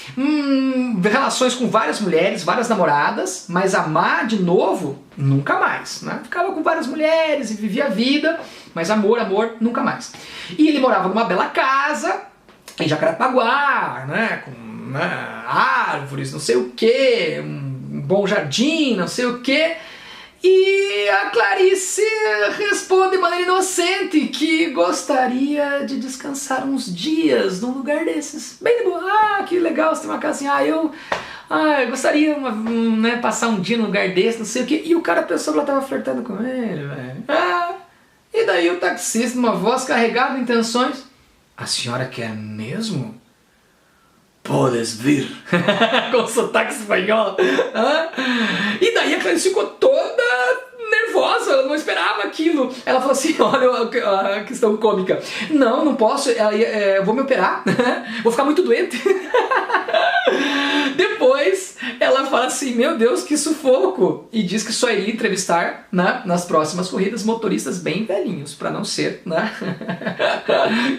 Relações com várias mulheres, várias namoradas, mas amar de novo, nunca mais, né? Ficava com várias mulheres e vivia a vida, mas amor, amor, nunca mais. E ele morava numa bela casa em Jacarepaguá, né? Com árvores, não sei o que, um bom jardim, não sei o que. E a Clarice responde de maneira inocente que gostaria de descansar uns dias num lugar desses. Bem de boa. Ah, que legal, você tem uma casa assim. Eu gostaria de passar um dia num lugar desse, não sei o quê. E o cara pensou que ela estava flertando com ele, velho. E daí o taxista, numa voz carregada de intenções: a senhora quer mesmo? Podes vir. Com sotaque espanhol. E daí a Clarice ficou toda nervosa, ela não esperava aquilo. Ela falou assim, olha a questão cômica. Não posso, vou me operar, vou ficar muito doente. Depois ela fala assim, meu Deus, que sufoco. E diz que só iria entrevistar, né, nas próximas corridas motoristas bem velhinhos, para não ser, né,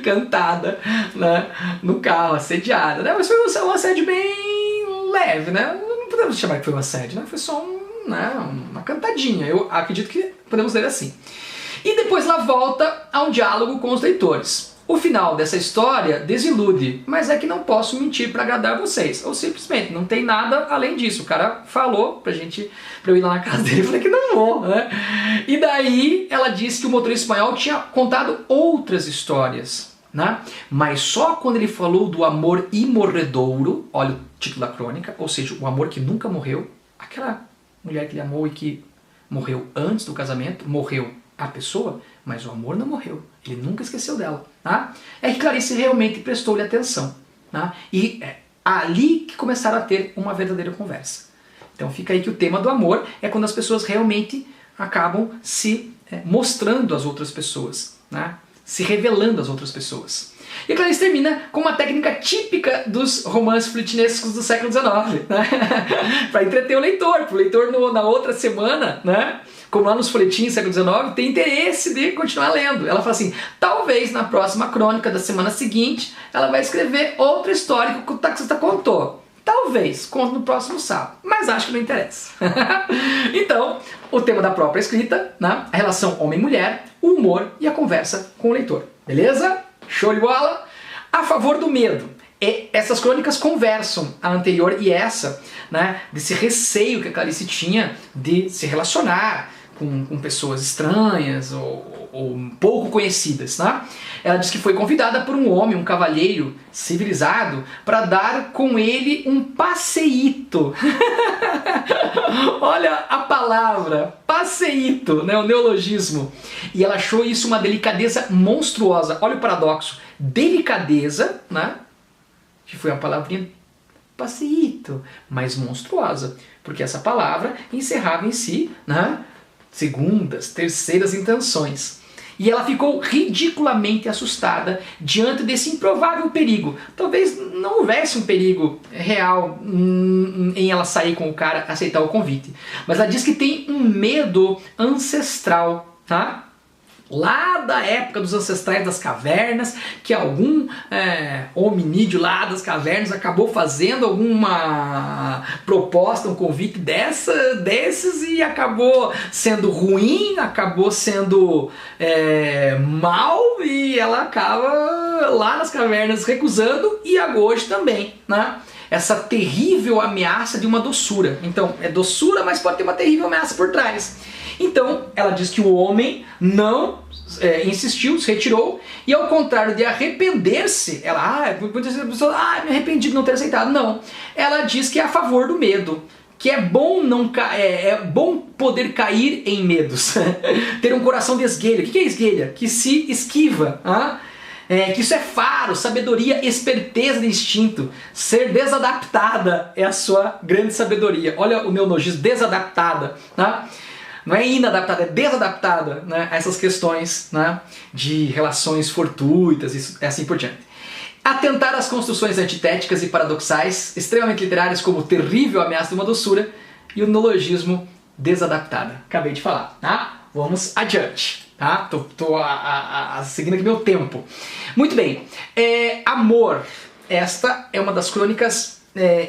cantada, né, no carro, assediada, né? Mas foi um assédio bem leve, né? Não podemos chamar que foi um assédio, né? Foi só uma cantadinha. Eu acredito que podemos ler assim. E depois ela volta a um diálogo com os leitores. O final dessa história desilude, mas é que não posso mentir para agradar vocês. Ou simplesmente não tem nada além disso. O cara falou pra eu ir lá na casa dele, eu falei que não vou, né? E daí ela disse que o motorista espanhol tinha contado outras histórias, né? Mas só quando ele falou do amor imorredouro, olha o título da crônica, ou seja, o amor que nunca morreu, aquela mulher que ele amou e que morreu antes do casamento, morreu a pessoa, mas o amor não morreu, ele nunca esqueceu dela, tá? É que Clarice realmente prestou-lhe atenção, tá? E é ali que começaram a ter uma verdadeira conversa. Então fica aí que o tema do amor é quando as pessoas realmente acabam se mostrando às outras pessoas, né? Se revelando às outras pessoas. E a Clarice termina com uma técnica típica dos romances flitinescos do século XIX, né? Para entreter o leitor, para o leitor na outra semana, né? Como lá nos folhetins do século XIX, tem interesse de continuar lendo. Ela fala assim, talvez na próxima crônica da semana seguinte, ela vai escrever outra história que o taxista contou. Talvez, conto no próximo sábado, mas acho que não interessa. Então, o tema da própria escrita, né? A relação homem-mulher, o humor e a conversa com o leitor. Beleza? Show de bola? A favor do medo. E essas crônicas conversam, a anterior e essa, né? Desse receio que a Clarice tinha de se relacionar com pessoas estranhas ou ou pouco conhecidas, né? Ela diz que foi convidada por um homem, um cavalheiro civilizado, para dar com ele um passeíto. Olha a palavra, passeíto, né? O neologismo. E ela achou isso uma delicadeza monstruosa. Olha o paradoxo. Delicadeza, né? Que foi a palavrinha passeíto, mas monstruosa. Porque essa palavra encerrava em si, né? Segundas, terceiras intenções. E ela ficou ridiculamente assustada diante desse improvável perigo. Talvez não houvesse um perigo real em ela sair com o cara, aceitar o convite. Mas ela diz que tem um medo ancestral, tá? Lá da época dos ancestrais das cavernas, que algum hominídeo lá das cavernas acabou fazendo alguma proposta, um convite desses e acabou sendo ruim, acabou sendo mal e ela acaba lá nas cavernas recusando e hoje também, né? Essa terrível ameaça de uma doçura. Então, é doçura, mas pode ter uma terrível ameaça por trás. Então, ela diz que o homem não insistiu, se retirou, e ao contrário de arrepender-se, ela, muitas vezes a pessoa, me arrependi de não ter aceitado. Não, ela diz que é a favor do medo, que é bom, é bom poder cair em medos, ter um coração de esguelha. O que é esguelha? Que se esquiva, que isso é faro, sabedoria, esperteza de instinto. Ser desadaptada é a sua grande sabedoria. Olha o neologismo, desadaptada, tá? Não é inadaptada, é desadaptada, né, a essas questões, né, de relações fortuitas e assim por diante. Atentar às construções antitéticas e paradoxais, extremamente literárias, como terrível ameaça de uma doçura e o neologismo desadaptada. Acabei de falar, tá? Vamos adiante, tá? Tô seguindo aqui meu tempo. Muito bem, Amor. Esta é uma das crônicas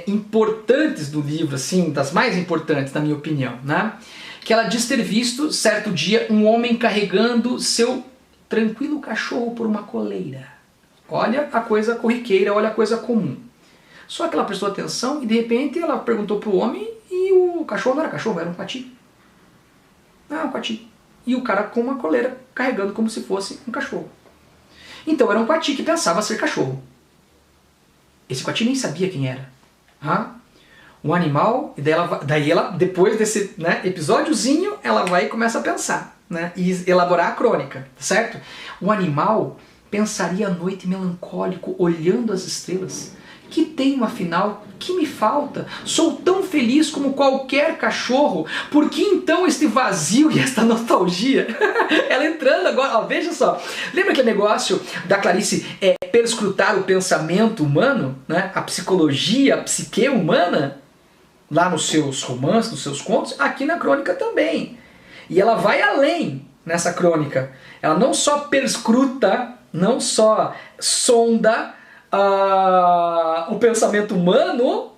importantes do livro, assim, das mais importantes, na minha opinião, né? Que ela diz ter visto, certo dia, um homem carregando seu tranquilo cachorro por uma coleira. Olha a coisa corriqueira, olha a coisa comum. Só que ela prestou atenção e de repente ela perguntou para o homem e o cachorro não era cachorro, era um coati. Um coati. E o cara com uma coleira carregando como se fosse um cachorro. Então era um coati que pensava ser cachorro. Esse coati nem sabia quem era. Um animal, e daí ela, depois desse episódiozinho, ela vai e começa a pensar, né, e elaborar a crônica, certo? O animal pensaria à noite melancólico, olhando as estrelas. Que tenho afinal? Que me falta? Sou tão feliz como qualquer cachorro. Por que então este vazio e esta nostalgia? Ela entrando agora, veja só. Lembra aquele negócio da Clarice perscrutar o pensamento humano, né? A psicologia, a psique humana? Lá nos seus romances, nos seus contos, aqui na crônica também. E ela vai além nessa crônica. Ela não só perscruta, não só sonda o pensamento humano,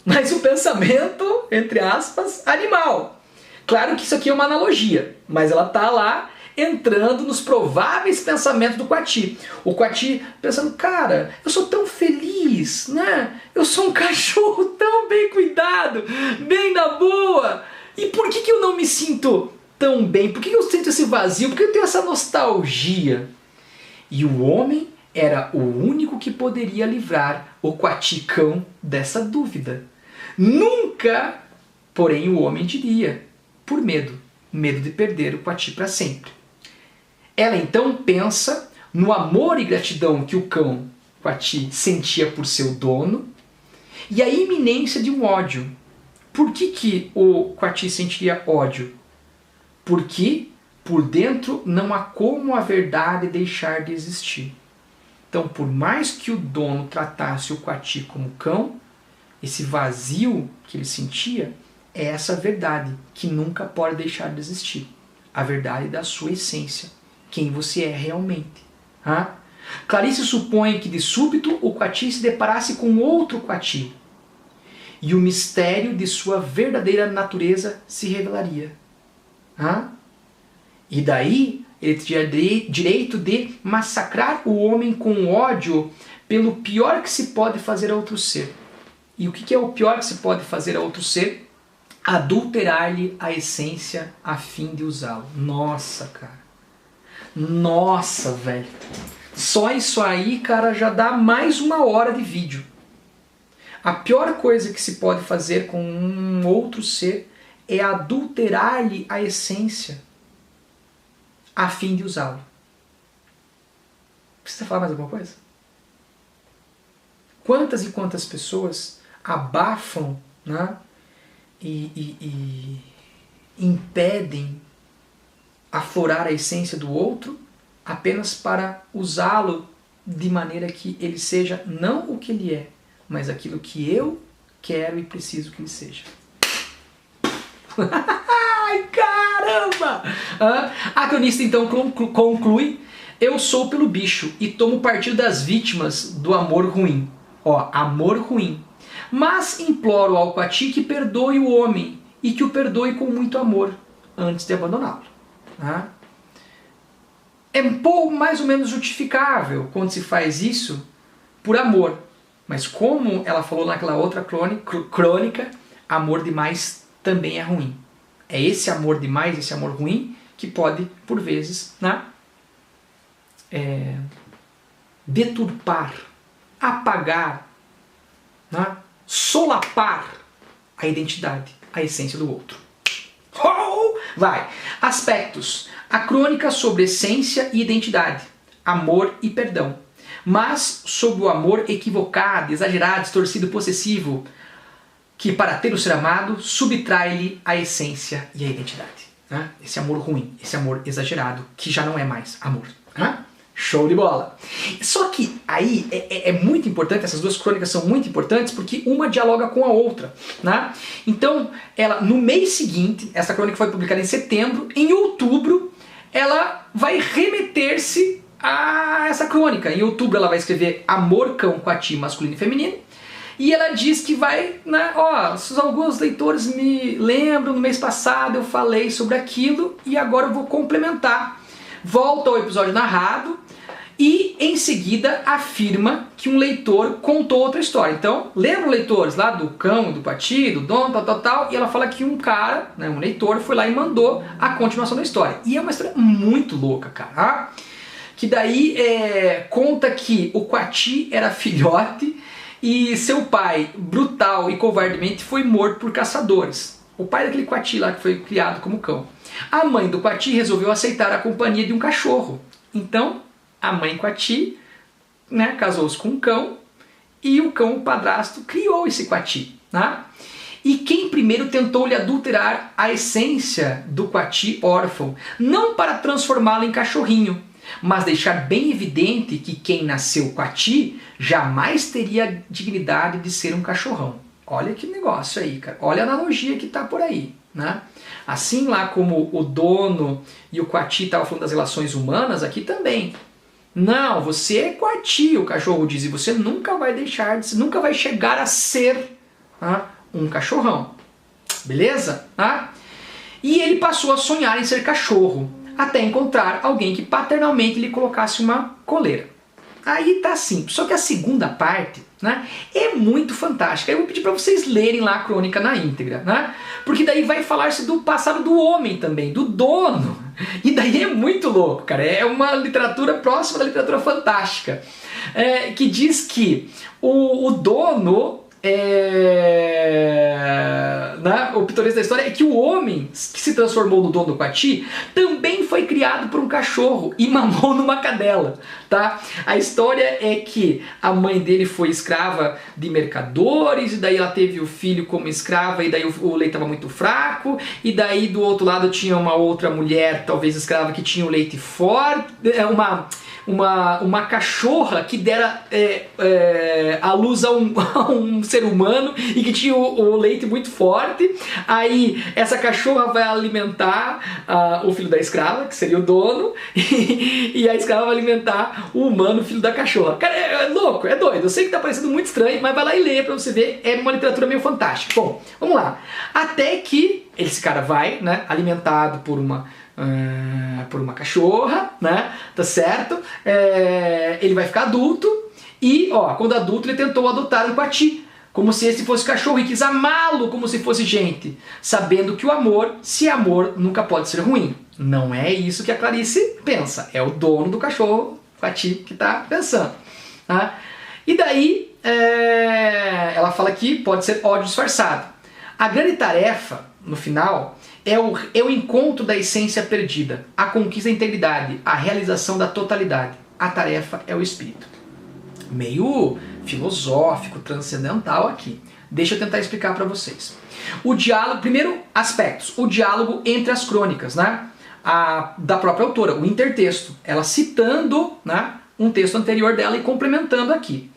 mas o pensamento, entre aspas, animal. Claro que isso aqui é uma analogia, mas ela está lá entrando nos prováveis pensamentos do coati. O coati pensando, cara, eu sou tão feliz, né? Eu sou um cachorro tão bem cuidado, bem na boa. E por que eu não me sinto tão bem? Por que eu sinto esse vazio? Por que eu tenho essa nostalgia? E o homem era o único que poderia livrar o coati-cão dessa dúvida. Nunca, porém, o homem diria, por medo de perder o coati para sempre. Ela então pensa no amor e gratidão que o cão coati sentia por seu dono e a iminência de um ódio. Por que o coati sentiria ódio? Porque por dentro não há como a verdade deixar de existir. Então, por mais que o dono tratasse o coati como cão, esse vazio que ele sentia é essa verdade que nunca pode deixar de existir. A verdade da sua essência. Quem você é realmente. Clarice supõe que de súbito o coati se deparasse com outro coati e o mistério de sua verdadeira natureza se revelaria. E daí ele tinha direito de massacrar o homem com ódio pelo pior que se pode fazer a outro ser. E o que é o pior que se pode fazer a outro ser? Adulterar-lhe a essência a fim de usá-lo. Nossa, cara. Nossa, velho. Só isso aí, cara, já dá mais 1 hora de vídeo. A pior coisa que se pode fazer com um outro ser é adulterar-lhe a essência a fim de usá-lo. Precisa falar mais alguma coisa? Quantas e quantas pessoas abafam, né, e impedem aflorar a essência do outro apenas para usá-lo de maneira que ele seja não o que ele é, mas aquilo que eu quero e preciso que ele seja. Ai, caramba! A cronista então conclui: eu sou pelo bicho e tomo partido das vítimas do amor ruim. Ó, amor ruim. Mas imploro ao Coati que perdoe o homem e que o perdoe com muito amor antes de abandoná-lo. É um pouco mais ou menos justificável quando se faz isso por amor. Mas como ela falou naquela outra crônica, amor demais também é ruim. É esse amor demais, esse amor ruim, que pode, por vezes, deturpar, apagar, solapar a identidade, a essência do outro. Vai! Aspectos. A crônica sobre essência e identidade, amor e perdão. Mas sobre o amor equivocado, exagerado, distorcido, possessivo, que para ter o ser amado, subtrai-lhe a essência e a identidade. Esse amor ruim, esse amor exagerado, que já não é mais amor. Show de bola! Só que aí é muito importante, essas duas crônicas são muito importantes porque uma dialoga com a outra. Então, ela, no mês seguinte, essa crônica foi publicada em setembro, em outubro, ela vai remeter-se a essa crônica. Em outubro ela vai escrever Amor, Cão, Coati, masculino e feminino. E ela diz que vai, alguns leitores me lembram, no mês passado eu falei sobre aquilo e agora eu vou complementar. Volta ao episódio narrado e em seguida afirma que um leitor contou outra história. Então, lembram leitores lá do cão, do Coati, do dono, tal, e ela fala que um cara, um leitor, foi lá e mandou a continuação da história. E é uma história muito louca, cara. Que daí conta que o Coati era filhote e seu pai, brutal e covardemente, foi morto por caçadores. O pai daquele Coati lá que foi criado como cão. A mãe do Coati resolveu aceitar a companhia de um cachorro. Então, a mãe Coati, casou-se com um cão e o cão, o padrasto, criou esse Coati. E quem primeiro tentou lhe adulterar a essência do Coati órfão, não para transformá-lo em cachorrinho, mas deixar bem evidente que quem nasceu Coati jamais teria a dignidade de ser um cachorrão. Olha que negócio aí, cara. Olha a analogia que está por aí. Assim lá como o dono e o Coati estavam falando das relações humanas, aqui também. Não, você é Coati, o cachorro diz, e você nunca vai deixar, nunca vai chegar a ser um cachorrão. Beleza? E ele passou a sonhar em ser cachorro, até encontrar alguém que paternalmente lhe colocasse uma coleira. Aí tá simples, só que a segunda parte é muito fantástica. Eu vou pedir para vocês lerem lá a crônica na íntegra, porque daí vai falar-se do passado do homem também, do dono, e daí é muito louco, cara. É uma literatura próxima da literatura fantástica, que diz que o dono, o pitoresco da história é que o homem que se transformou no dono do Coati também foi criado por um cachorro e mamou numa cadela, A história é que a mãe dele foi escrava de mercadores e daí ela teve o filho como escrava e daí o leite estava muito fraco e daí do outro lado tinha uma outra mulher, talvez escrava, que tinha o leite forte, uma cachorra que dera a luz a um ser humano e que tinha o leite muito forte. Aí essa cachorra vai alimentar o filho da escrava, que seria o dono, e a escrava vai alimentar o humano, o filho da cachorra. Cara, é louco, é doido. Eu sei que tá parecendo muito estranho, mas vai lá e lê pra você ver. É uma literatura meio fantástica. Bom, vamos lá. Até que esse cara vai, alimentado por uma cachorra, tá certo? Ele vai ficar adulto e, quando adulto, ele tentou adotar um Coati, como se esse fosse cachorro, e quis amá-lo como se fosse gente, sabendo que o amor, se é amor, nunca pode ser ruim. Não é isso que a Clarice pensa, é o dono do cachorro Coati que está pensando. Tá? E daí ela fala que pode ser ódio disfarçado. A grande tarefa, no final, é o encontro da essência perdida, a conquista da integridade, a realização da totalidade. A tarefa é o espírito. Meio filosófico, transcendental aqui. Deixa eu tentar explicar para vocês. O diálogo, primeiro aspectos, o diálogo entre as crônicas, né? Da própria autora, o intertexto, ela citando, né, um texto anterior dela e complementando aqui.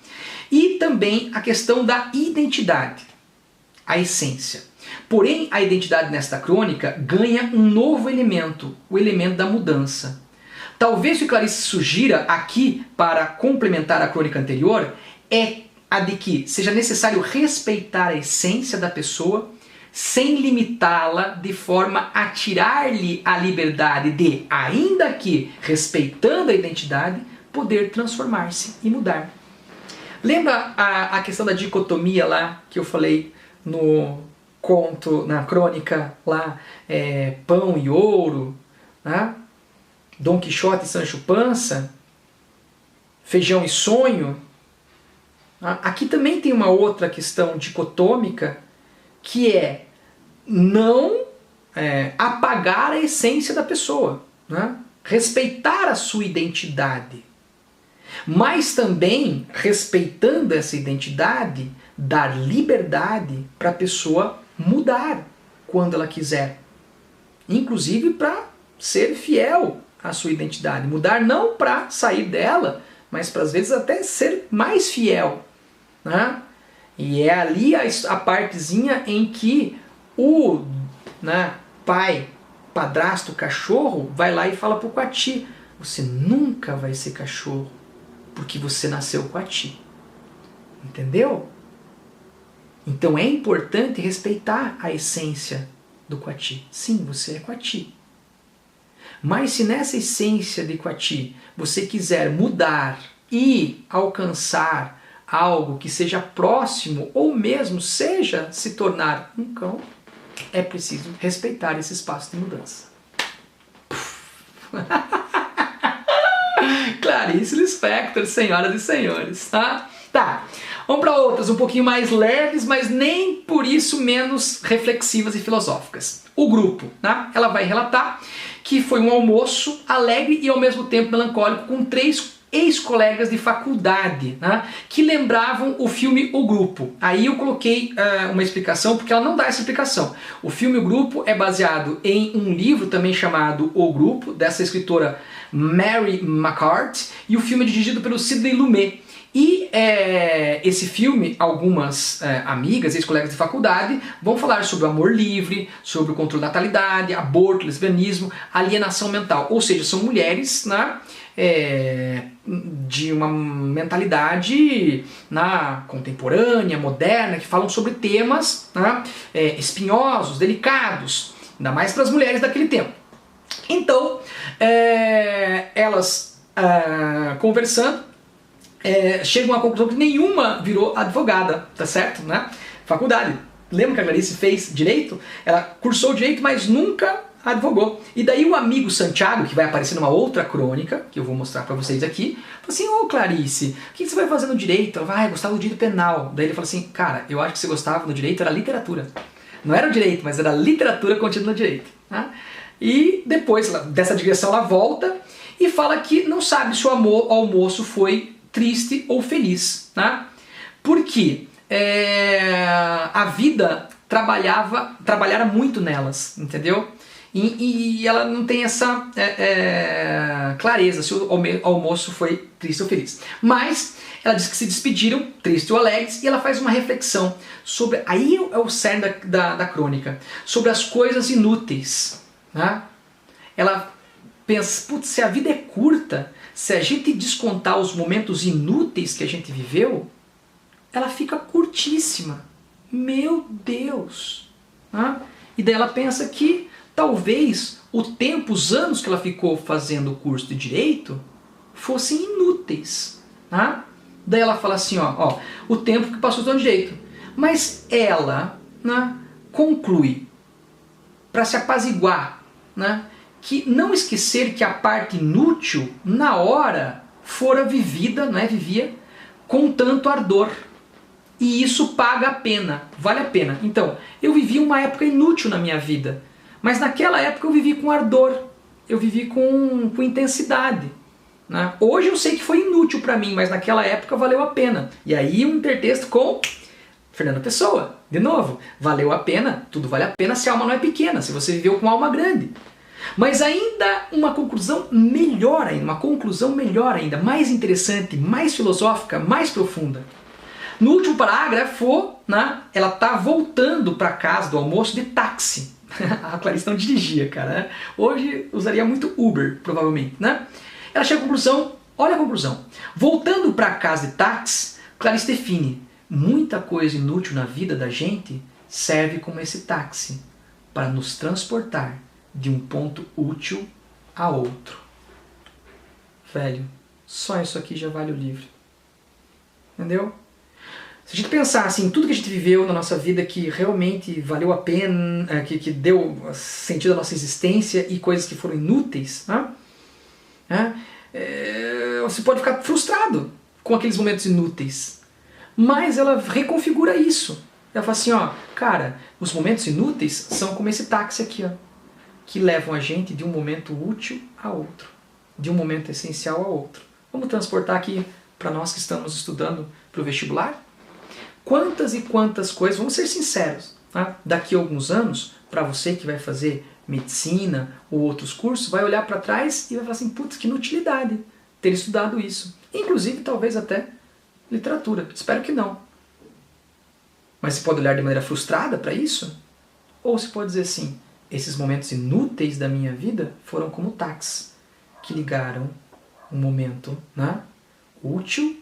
E também a questão da identidade, a essência. Porém, a identidade nesta crônica ganha um novo elemento, o elemento da mudança. Talvez o que Clarice sugira aqui para complementar a crônica anterior é a de que seja necessário respeitar a essência da pessoa sem limitá-la de forma a tirar-lhe a liberdade de, ainda que respeitando a identidade, poder transformar-se e mudar. Lembra a questão da dicotomia lá que eu falei no conto, na crônica lá, pão e ouro, né? Dom Quixote e Sancho Panza, feijão e sonho? Aqui também tem uma outra questão dicotômica, que é não apagar a essência da pessoa, né? Respeitar a sua identidade, mas também, respeitando essa identidade, dar liberdade para a pessoa mudar quando ela quiser, inclusive para ser fiel à sua identidade, mudar não para sair dela, mas para às vezes até ser mais fiel, né? E é ali a partezinha em que o pai, padrasto, cachorro, vai lá e fala pro Coati: você nunca vai ser cachorro, porque você nasceu Coati. Entendeu? Então é importante respeitar a essência do Coati. Sim, você é Coati. Mas se nessa essência de Coati você quiser mudar e alcançar algo que seja próximo ou mesmo seja se tornar um cão, é preciso respeitar esse espaço de mudança. Clarice Lispector, senhoras e senhores. Tá. Vamos para outras um pouquinho mais leves, mas nem por isso menos reflexivas e filosóficas. O grupo, né? Ela vai relatar que foi um almoço alegre e ao mesmo tempo melancólico com 3 ex-colegas de faculdade, né, que lembravam o filme O Grupo. Aí eu coloquei uma explicação, porque ela não dá essa explicação. O filme O Grupo é baseado em um livro também chamado O Grupo, dessa escritora Mary McCarthy, e o filme é dirigido pelo Sidney Lumet. E esse filme, algumas amigas, ex-colegas de faculdade, vão falar sobre o amor livre, sobre o controle da natalidade, aborto, lesbianismo, alienação mental. Ou seja, são mulheres, né, de uma mentalidade contemporânea, moderna, que falam sobre temas, né, espinhosos, delicados, ainda mais para as mulheres daquele tempo. Então, elas conversando, chegam à conclusão que nenhuma virou advogada, tá certo? Né? Faculdade. Lembra que a Clarice fez direito? Ela cursou direito, mas nunca advogou. E daí o amigo Santiago, que vai aparecer numa outra crônica, que eu vou mostrar pra vocês aqui, falou assim: ô Clarice, o que você vai fazer no direito? Ela vai, eu gostava do direito penal. Daí ele falou assim: cara, eu acho que você gostava no direito, era literatura. Não era o direito, mas era a literatura contida no direito. Né? E depois dessa digressão ela volta e fala que não sabe se o almoço foi triste ou feliz, né? Porque a vida trabalhara muito nelas, entendeu? E ela não tem essa clareza se o almoço foi triste ou feliz. Mas ela diz que se despediram, tristes ou alegres, e ela faz uma reflexão sobre, aí é o cerne da crônica, sobre as coisas inúteis, né? Ela pensa, putz, se a vida é curta, se a gente descontar os momentos inúteis que a gente viveu, ela fica curtíssima. Meu Deus! Né? E daí ela pensa que talvez o tempo, os anos que ela ficou fazendo o curso de Direito fossem inúteis. Né? Daí ela fala assim, ó, o tempo que passou estudando Direito. Mas ela, né, conclui, para se apaziguar, né, que não esquecer que a parte inútil, na hora, fora vivida, não é? Vivia com tanto ardor. E isso paga a pena, vale a pena. Então, eu vivi uma época inútil na minha vida, mas naquela época eu vivi com ardor, eu vivi com intensidade. Né? Hoje eu sei que foi inútil para mim, mas naquela época valeu a pena. E aí um intertexto com Fernanda Pessoa, de novo, valeu a pena, tudo vale a pena se a alma não é pequena, se você viveu com alma grande. Mas ainda uma conclusão melhor ainda, mais interessante, mais filosófica, mais profunda. No último parágrafo, né, ela está voltando para casa do almoço de táxi. A Clarice não dirigia, cara. Né? Hoje usaria muito Uber, provavelmente. Né? Ela chega à conclusão, olha a conclusão. Voltando para casa de táxi, Clarice define: muita coisa inútil na vida da gente serve como esse táxi para nos transportar de um ponto útil a outro. Velho, só isso aqui já vale o livro. Entendeu? Se a gente pensar assim, tudo que a gente viveu na nossa vida que realmente valeu a pena, que deu sentido à nossa existência e coisas que foram inúteis, né? Você pode ficar frustrado com aqueles momentos inúteis. Mas ela reconfigura isso. Ela fala assim, ó, cara, os momentos inúteis são como esse táxi aqui, ó, que levam a gente de um momento útil a outro, de um momento essencial a outro. Vamos transportar aqui para nós que estamos estudando para o vestibular? Quantas e quantas coisas, vamos ser sinceros, tá? Daqui a alguns anos, para você que vai fazer medicina ou outros cursos, vai olhar para trás e vai falar assim, putz, que inutilidade ter estudado isso. Inclusive, talvez até literatura. Espero que não. Mas você pode olhar de maneira frustrada para isso? Ou você pode dizer assim, esses momentos inúteis da minha vida foram como táxis, que ligaram um momento, né, útil,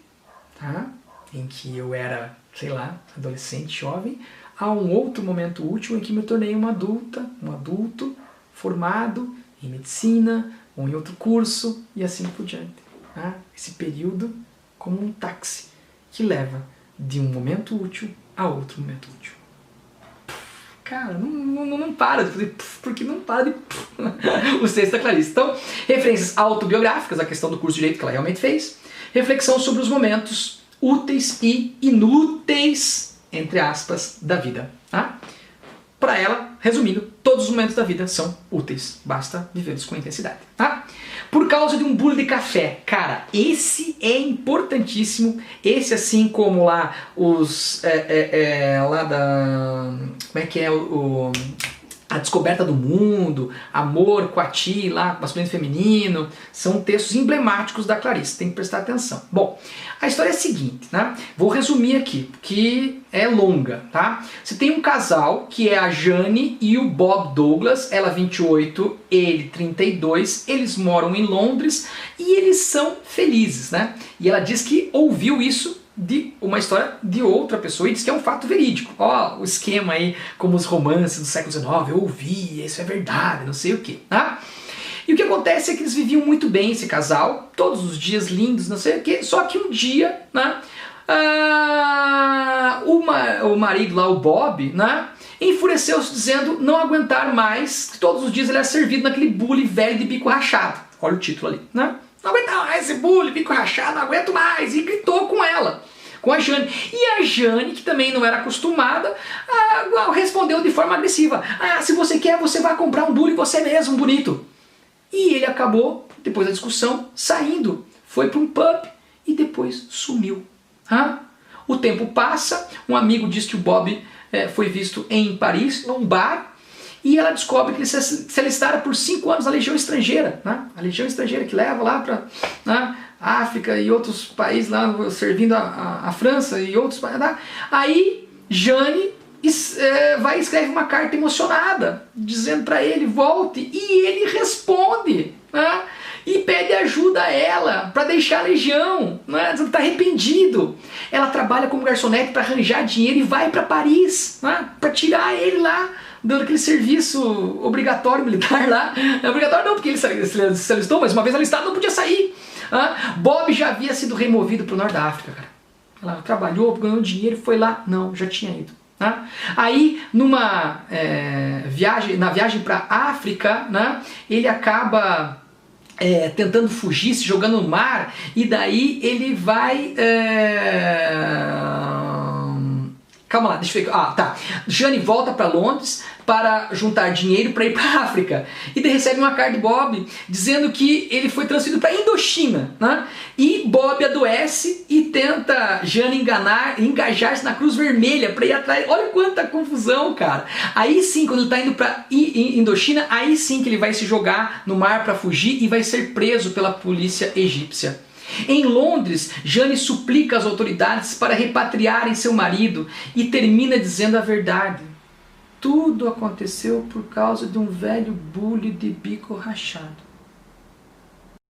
tá, em que eu era, sei lá, adolescente, jovem, a um outro momento útil em que me tornei uma adulta, um adulto formado em medicina ou em outro curso e assim por diante. Tá? Esse período como um táxi que leva de um momento útil a outro momento útil. Cara, não para de fazer porque não para de o texto da Clarice. Então, referências autobiográficas, a questão do curso de Direito que ela realmente fez, reflexão sobre os momentos úteis e inúteis, entre aspas, da vida. Tá? Para ela, resumindo, todos os momentos da vida são úteis, basta vivê-los com intensidade. Tá? Por causa de um bule de café. Cara, esse é importantíssimo. Esse, assim como lá os... lá da... Como é que é a descoberta do mundo, Amor, Coati, lá, masculino e feminino, são textos emblemáticos da Clarice, tem que prestar atenção. Bom, a história é a seguinte, né? Vou resumir aqui, que é longa, tá? Você tem um casal, que é a Jane e o Bob Douglas, ela 28, ele 32, eles moram em Londres e eles são felizes, né? E ela diz que ouviu isso de uma história de outra pessoa e diz que é um fato verídico. Ó, o esquema aí, como os romances do século XIX, eu ouvi, isso é verdade, não sei o que, tá? E o que acontece é que eles viviam muito bem, esse casal, todos os dias lindos, não sei o que, só que um dia, né, o marido lá, o Bob, né, enfureceu-se dizendo não aguentar mais, que todos os dias ele era servido naquele bule velho de bico rachado. Olha o título ali, né? Não aguento mais esse bule, bico rachado, não aguento mais. E gritou com ela, com a Jane. E a Jane, que também não era acostumada, respondeu de forma agressiva. Ah, se você quer, você vai comprar um bule você mesmo, bonito. E ele acabou, depois da discussão, saindo. Foi para um pub e depois sumiu. O tempo passa, um amigo diz que o Bob foi visto em Paris, num bar, e ela descobre que ele se alistara por 5 anos na Legião Estrangeira, né? A Legião Estrangeira que leva lá para, né, África e outros países lá, servindo a França e outros países. Tá? Aí Jane vai e escreve uma carta emocionada, dizendo para ele, volte, e ele responde, né? E pede ajuda a ela para deixar a Legião, né? Dizendo que está arrependido. Ela trabalha como garçonete para arranjar dinheiro e vai para Paris, né? Para tirar ele lá dando aquele serviço obrigatório militar lá. É obrigatório não, porque ele se alistou, mas uma vez alistado não podia sair. Bob já havia sido removido para o norte da África, cara. Ela trabalhou, ganhou dinheiro, foi lá. Não, já tinha ido. Né? Aí, na viagem para a África, né, ele acaba tentando fugir, se jogando no mar, e daí ele vai... Calma lá, deixa eu ver. Tá. Jane volta para Londres para juntar dinheiro para ir para a África. E daí recebe uma carta de Bob dizendo que ele foi transferido para Indochina. Né? E Bob adoece e tenta Jane engajar-se na Cruz Vermelha para ir atrás. Olha quanta confusão, cara. Aí sim, quando ele está indo para Indochina, aí sim que ele vai se jogar no mar para fugir e vai ser preso pela polícia egípcia. Em Londres, Jane suplica as autoridades para repatriarem seu marido e termina dizendo a verdade. Tudo aconteceu por causa de um velho bule de bico rachado.